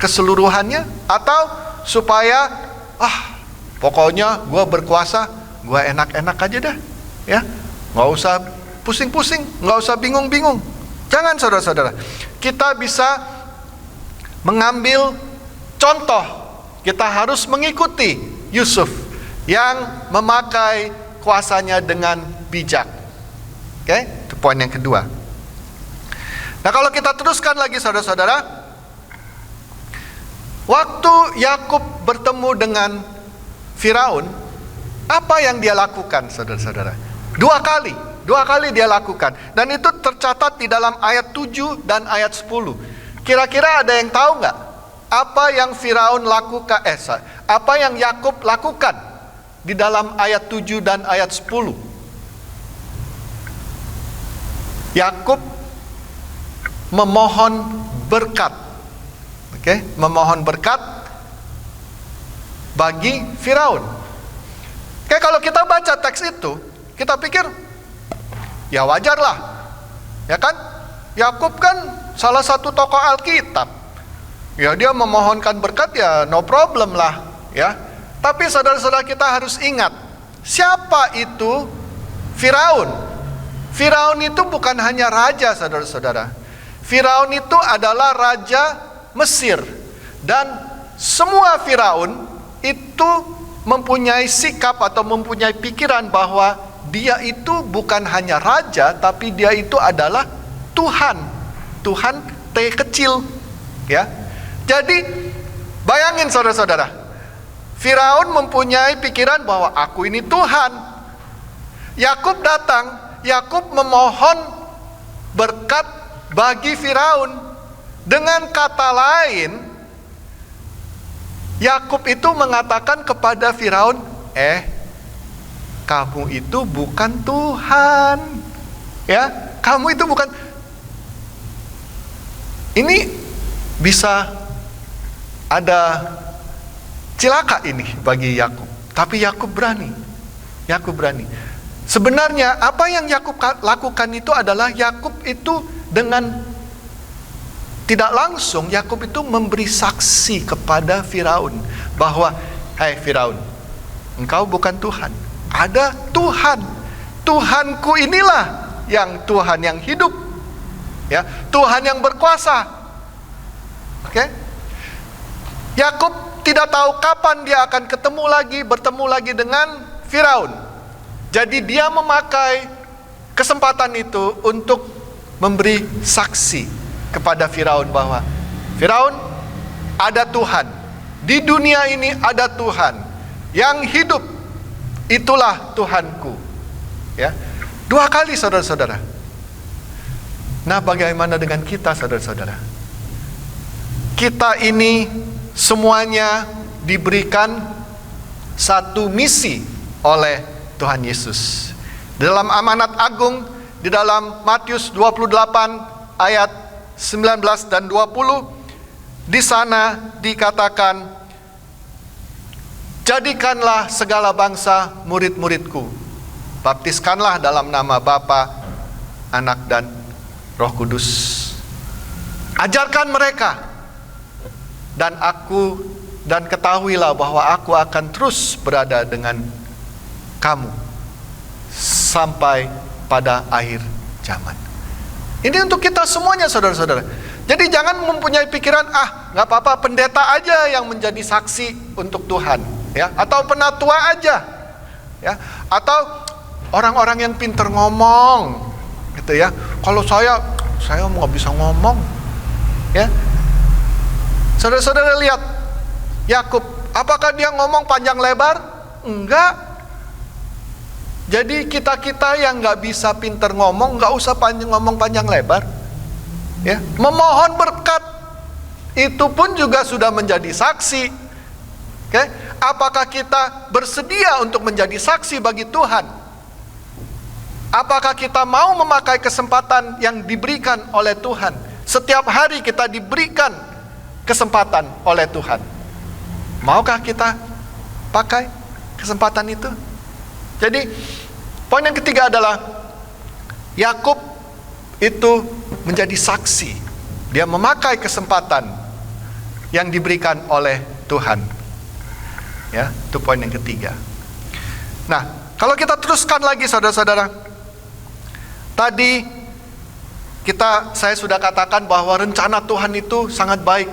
keseluruhannya, atau supaya pokoknya gue berkuasa, gue enak-enak aja dah, ya, nggak usah pusing-pusing, nggak usah bingung-bingung. Jangan, saudara-saudara. Kita bisa mengambil contoh. Kita harus mengikuti Yusuf yang memakai kuasanya dengan bijak. Oke, itu poin yang kedua. Nah, kalau kita teruskan lagi, saudara-saudara, waktu Yakub bertemu dengan Firaun, apa yang dia lakukan, saudara-saudara? Dua kali dia lakukan, dan itu tercatat di dalam ayat 7 dan ayat 10. Kira-kira ada yang tahu nggak apa yang Firaun lakukan? Apa yang Yakub lakukan di dalam ayat 7 dan ayat 10. Yakub memohon berkat. Memohon berkat bagi Firaun. kalau kita baca teks itu, kita pikir, ya wajar lah, ya kan? Yakub kan salah satu tokoh Alkitab, ya dia memohonkan berkat, ya no problem lah, ya. Tapi saudara-saudara, kita harus ingat, siapa itu Firaun? Firaun itu bukan hanya raja, saudara-saudara. Firaun itu adalah raja Mesir, dan semua Firaun itu mempunyai sikap atau mempunyai pikiran bahwa dia itu bukan hanya raja, tapi dia itu adalah Tuhan. Tuhan T kecil, ya. Jadi bayangin saudara-saudara, Firaun mempunyai pikiran bahwa aku ini Tuhan. Yakub datang, Yakub memohon berkat bagi Firaun. Dengan kata lain, Yakub itu mengatakan kepada Firaun, kamu itu bukan Tuhan, ya, kamu itu bukan. Ini bisa ada cilaka ini bagi Yakub, tapi Yakub berani. Yakub berani. Sebenarnya apa yang Yakub lakukan itu adalah Yakub itu dengan tidak langsung Yakub itu memberi saksi kepada Firaun bahwa, hai Firaun, engkau bukan Tuhan, ada Tuhan. Tuhanku inilah yang Tuhan yang hidup, ya, Tuhan yang berkuasa. Oke? Yakub tidak tahu kapan dia akan bertemu lagi dengan Firaun. Jadi dia memakai kesempatan itu untuk memberi saksi kepada Firaun bahwa, Firaun, ada Tuhan. Di dunia ini ada Tuhan yang hidup. Itulah Tuhanku. Ya. 2 kali, saudara-saudara. Nah, bagaimana dengan kita, saudara-saudara? Kita ini semuanya diberikan satu misi oleh Tuhan Yesus. Dalam amanat agung, di dalam Matius 28 ayat 19 dan 20, di sana dikatakan, jadikanlah segala bangsa murid-muridku, baptiskanlah dalam nama Bapa, Anak dan Roh Kudus, ajarkan mereka, dan ketahuilah bahwa aku akan terus berada dengan kamu sampai pada akhir zaman. Ini untuk kita semuanya, saudara-saudara. Jadi jangan mempunyai pikiran, nggak apa-apa, pendeta aja yang menjadi saksi untuk Tuhan, ya, atau penatua aja, ya, atau orang-orang yang pinter ngomong, gitu ya. Kalau saya nggak bisa ngomong, ya. Saudara-saudara lihat Yakub, apakah dia ngomong panjang lebar? Enggak. Jadi kita yang nggak bisa pinter ngomong, nggak usah ngomong panjang lebar, ya. Memohon berkat itu pun juga sudah menjadi saksi. Oke, apakah kita bersedia untuk menjadi saksi bagi Tuhan? Apakah kita mau memakai kesempatan yang diberikan oleh Tuhan? Setiap hari kita diberikan kesempatan oleh Tuhan. Maukah kita pakai kesempatan itu? Jadi poin yang ketiga adalah Yakub itu menjadi saksi. Dia memakai kesempatan yang diberikan oleh Tuhan. Ya, itu poin yang ketiga. Nah, kalau kita teruskan lagi, saudara-saudara, tadi saya sudah katakan bahwa rencana Tuhan itu sangat baik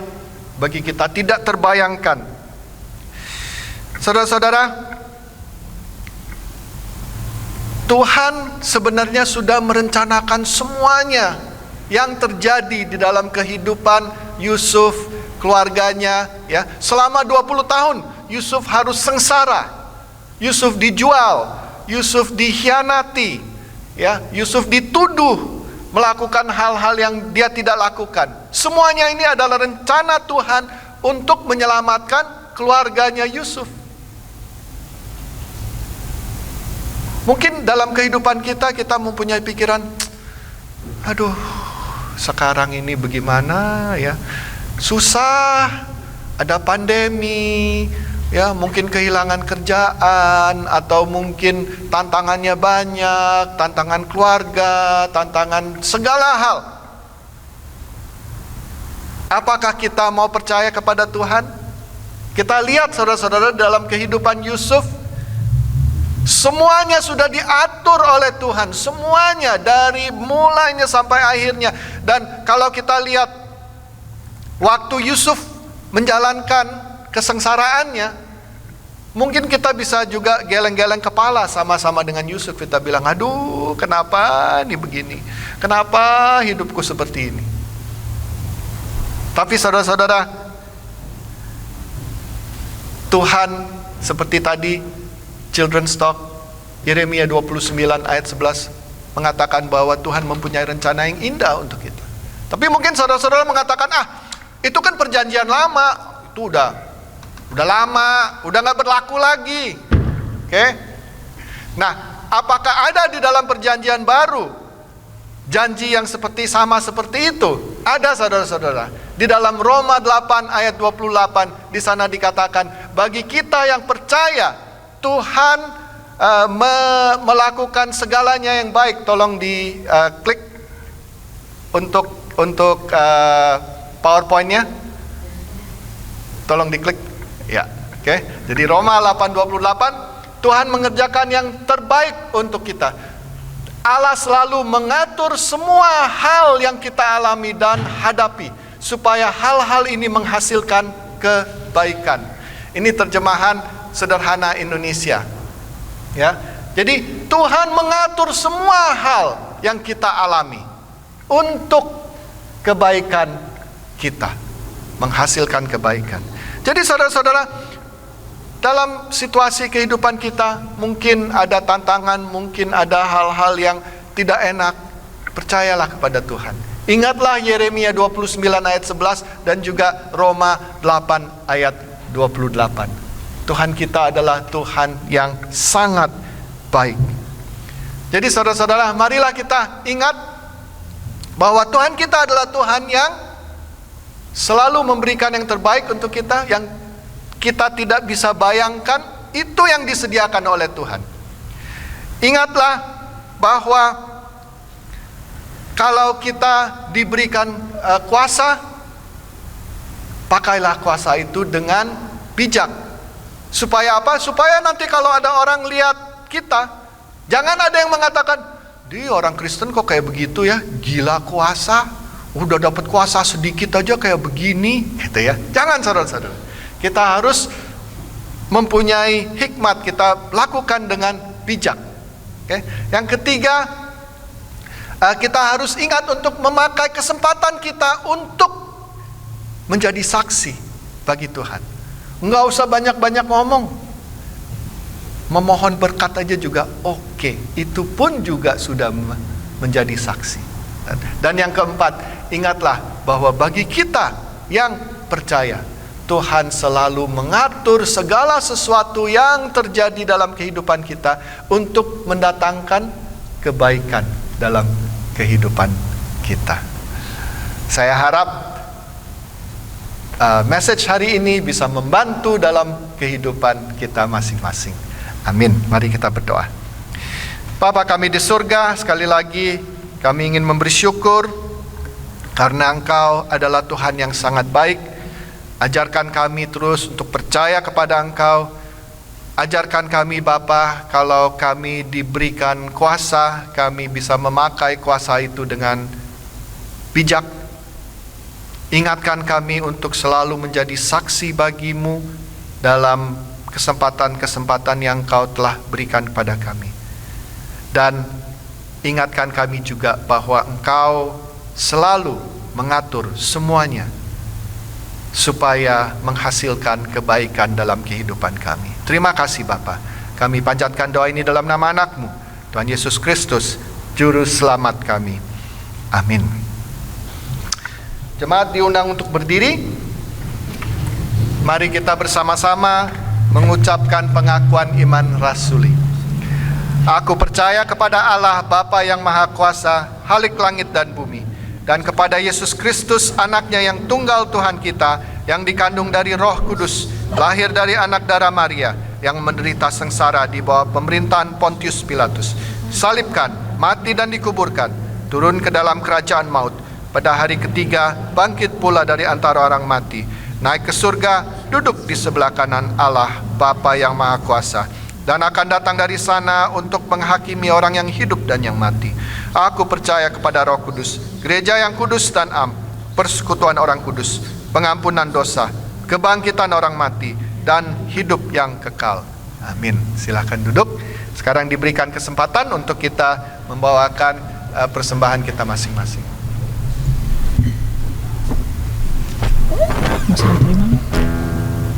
bagi kita, tidak terbayangkan. Saudara-saudara, Tuhan sebenarnya sudah merencanakan semuanya yang terjadi di dalam kehidupan Yusuf, keluarganya, ya. Selama 20 tahun Yusuf harus sengsara. Yusuf dijual, Yusuf dikhianati, ya. Yusuf dituduh melakukan hal-hal yang dia tidak lakukan. Semuanya ini adalah rencana Tuhan untuk menyelamatkan keluarganya Yusuf. Mungkin dalam kehidupan kita mempunyai pikiran, aduh, sekarang ini bagaimana ya? Susah, ada pandemi, Ya, mungkin kehilangan kerjaan, atau mungkin tantangannya banyak, tantangan keluarga, tantangan segala hal. Apakah kita mau percaya kepada Tuhan? Kita lihat saudara-saudara dalam kehidupan Yusuf, semuanya sudah diatur oleh Tuhan, semuanya dari mulainya sampai akhirnya. Dan kalau kita lihat waktu Yusuf menjalankan kesengsaraannya, mungkin kita bisa juga geleng-geleng kepala sama-sama dengan Yusuf. Kita bilang, aduh, kenapa ini begini? Kenapa hidupku seperti ini? Tapi saudara-saudara, Tuhan seperti tadi Children's Talk Yeremia 29 ayat 11 mengatakan bahwa Tuhan mempunyai rencana yang indah untuk kita. Tapi mungkin saudara-saudara mengatakan, itu kan perjanjian lama, itu udah lama, udah gak berlaku lagi. Oke? Nah, apakah ada di dalam perjanjian baru janji yang sama seperti itu? Ada, saudara-saudara. Di dalam Roma 8 ayat 28, di sana dikatakan, bagi kita yang percaya, Tuhan melakukan segalanya yang baik. Tolong di klik untuk PowerPoint-nya. Tolong diklik. Ya, oke. Jadi Roma 8:28, Tuhan mengerjakan yang terbaik untuk kita. Allah selalu mengatur semua hal yang kita alami dan hadapi supaya hal-hal ini menghasilkan kebaikan. Ini terjemahan sederhana Indonesia. Ya. Jadi Tuhan mengatur semua hal yang kita alami untuk kebaikan kita, menghasilkan kebaikan. Jadi saudara-saudara, dalam situasi kehidupan kita mungkin ada tantangan, mungkin ada hal-hal yang tidak enak. Percayalah kepada Tuhan. Ingatlah Yeremia 29 ayat 11 dan juga Roma 8 ayat 28. Tuhan kita adalah Tuhan yang sangat baik. Jadi saudara-saudara, marilah kita ingat bahwa Tuhan kita adalah Tuhan yang selalu memberikan yang terbaik untuk kita, yang kita tidak bisa bayangkan, itu yang disediakan oleh Tuhan. Ingatlah bahwa kalau kita diberikan kuasa, pakailah kuasa itu dengan bijak. Supaya apa? Supaya nanti kalau ada orang lihat kita, jangan ada yang mengatakan, "Di orang Kristen kok kayak begitu ya, gila kuasa. Udah dapat kuasa sedikit aja kayak begini," gitu ya. Jangan, saudara-saudara. Kita harus mempunyai hikmat, kita lakukan dengan bijak. Oke. Yang ketiga, kita harus ingat untuk memakai kesempatan kita untuk menjadi saksi bagi Tuhan. Nggak usah banyak-banyak ngomong, memohon berkat aja juga oke. Itu pun juga sudah menjadi saksi. Dan yang keempat, ingatlah bahwa bagi kita yang percaya, Tuhan selalu mengatur segala sesuatu yang terjadi dalam kehidupan kita untuk mendatangkan kebaikan dalam kehidupan kita. Saya harap message hari ini bisa membantu dalam kehidupan kita masing-masing. Amin. Mari kita berdoa. Bapa kami di surga, sekali lagi kami ingin memberi syukur karena Engkau adalah Tuhan yang sangat baik. Ajarkan kami terus untuk percaya kepada Engkau. Ajarkan kami Bapa, kalau kami diberikan kuasa, kami bisa memakai kuasa itu dengan bijak. Ingatkan kami untuk selalu menjadi saksi bagi-Mu dalam kesempatan-kesempatan yang Engkau telah berikan kepada kami. Dan ingatkan kami juga bahwa Engkau selalu mengatur semuanya supaya menghasilkan kebaikan dalam kehidupan kami. Terima kasih Bapa. Kami panjatkan doa ini dalam nama anak-Mu, Tuhan Yesus Kristus, Juru Selamat kami. Amin. Jemaat diundang untuk berdiri. Mari kita bersama-sama mengucapkan pengakuan iman rasuli. Aku percaya kepada Allah Bapa yang Maha Kuasa, Khalik langit dan bumi, dan kepada Yesus Kristus, anaknya yang tunggal Tuhan kita, yang dikandung dari Roh Kudus, lahir dari anak darah Maria, yang menderita sengsara di bawah pemerintahan Pontius Pilatus, salibkan, mati dan dikuburkan, turun ke dalam kerajaan maut, pada hari ketiga bangkit pula dari antara orang mati, naik ke surga, duduk di sebelah kanan Allah Bapa yang Maha Kuasa, dan akan datang dari sana untuk menghakimi orang yang hidup dan yang mati. Aku percaya kepada Roh Kudus, gereja yang kudus dan am, persekutuan orang kudus, pengampunan dosa, kebangkitan orang mati, dan hidup yang kekal. Amin. Silahkan duduk. Sekarang diberikan kesempatan untuk kita membawakan persembahan kita masing-masing.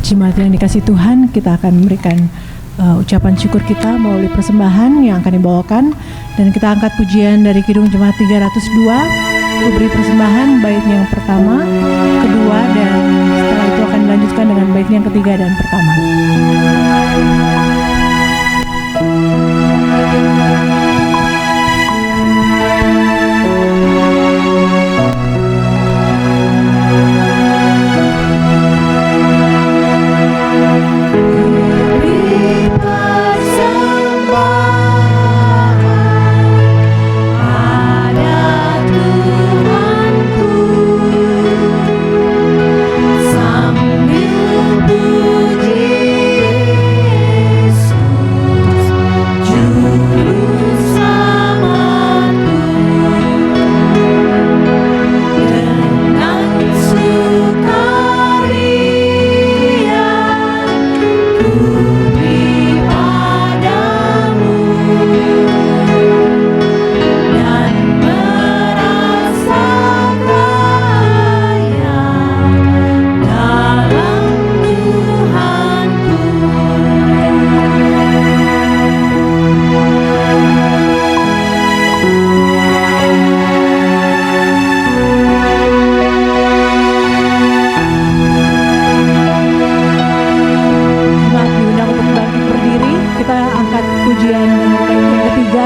Jemaat yang dikasih Tuhan, kita akan memberikan ucapan syukur kita melalui persembahan yang akan dibawakan, dan kita angkat pujian dari Kidung Jemaat 302. Aku beri persembahan bait yang pertama, kedua, dan setelah itu akan dilanjutkan dengan bait yang ketiga dan pertama.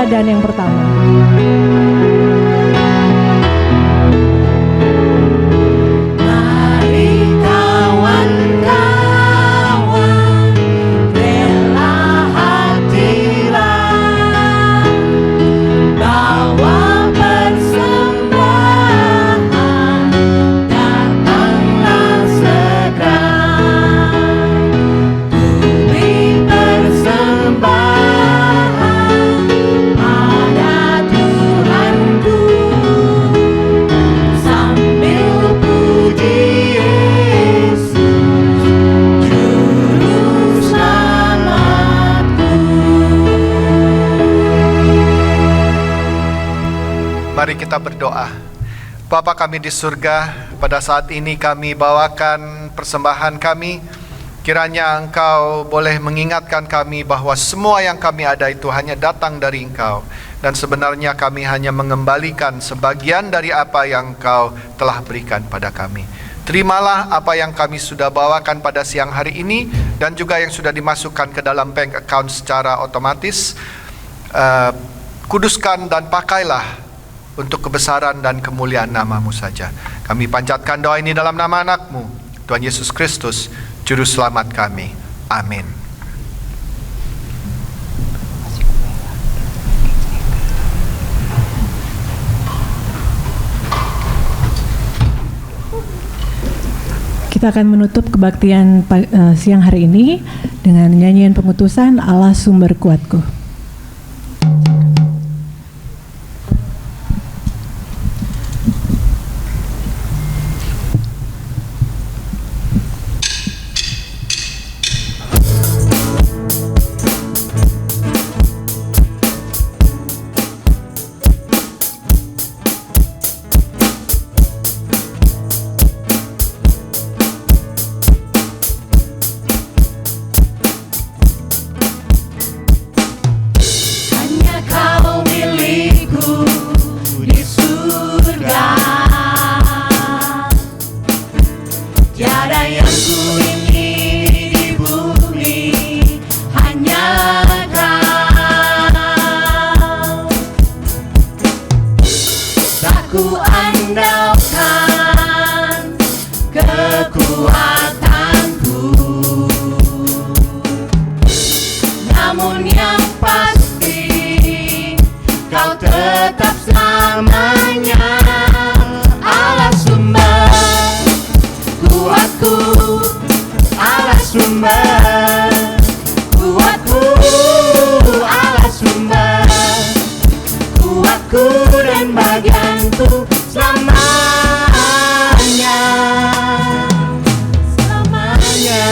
Dan yang pertama. Mari kita berdoa. Bapa kami di surga, pada saat ini kami bawakan persembahan kami. Kiranya Engkau boleh mengingatkan kami bahwa semua yang kami ada itu hanya datang dari Engkau, dan sebenarnya kami hanya mengembalikan sebagian dari apa yang Engkau telah berikan pada kami. Terimalah apa yang kami sudah bawakan pada siang hari ini, dan juga yang sudah dimasukkan ke dalam bank account secara otomatis. Kuduskan dan pakailah untuk kebesaran dan kemuliaan nama-Mu saja. Kami panjatkan doa ini dalam nama anak-Mu, Tuhan Yesus Kristus, Juru Selamat kami. Amin. Kita akan menutup kebaktian siang hari ini dengan nyanyian pengutusan Allah Sumber Kuatku. tetap selamanya. Allah sumber kuatku, Allah sumber kuatku, Allah sumber kuatku dan bagianku selamanya. Selamanya.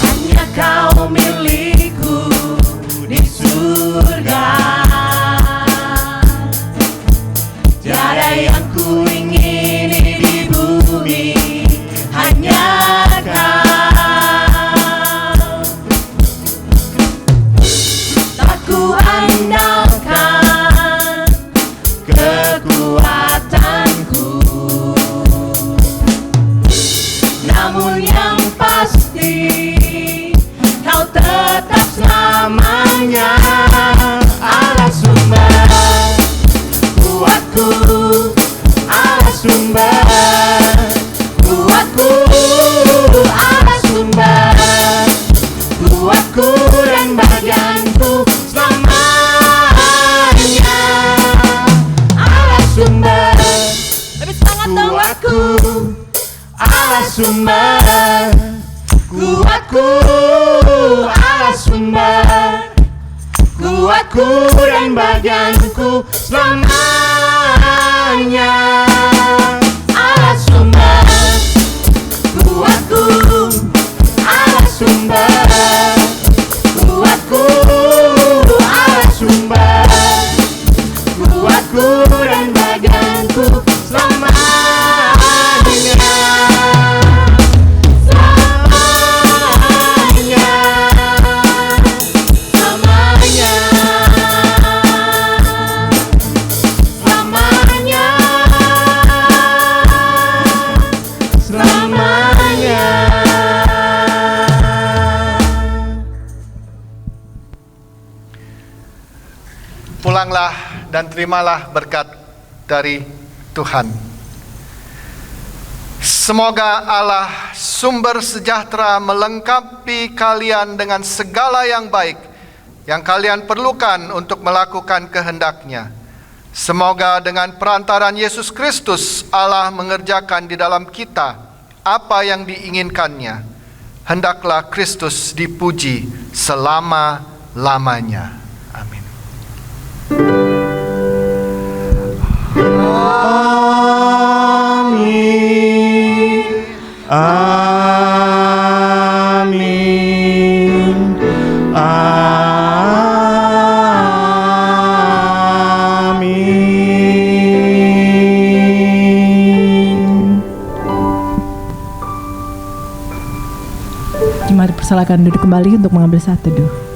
Hanya kau milikku di surga. Tiada yang ku ingini di bumi, hanya kau. Tak ku andalkan kekuatanku, namun yang pasti kau tetap selamanya. Allah sumber kuatku, Allah sumber kuatku, Allah sumber kuatku dan bagianku selamanya. Allah sumber kuatku, Allah sumber kuatku, Allah sumber kuatku dan bagianku selamanya. Allah sumber kuatku, Allah sumber kuatku, Allah sumber kuatku dan bagianku selamanya. Pulanglah dan terimalah berkat dari Tuhan. Semoga Allah sumber sejahtera melengkapi kalian dengan segala yang baik yang kalian perlukan untuk melakukan kehendak-Nya. Semoga dengan perantaraan Yesus Kristus Allah mengerjakan di dalam kita apa yang diinginkannya. Hendaklah Kristus dipuji selama-lamanya. Amin. Amin. Amin. Jemaat dipersilakan duduk kembali untuk mengambil saat teduh.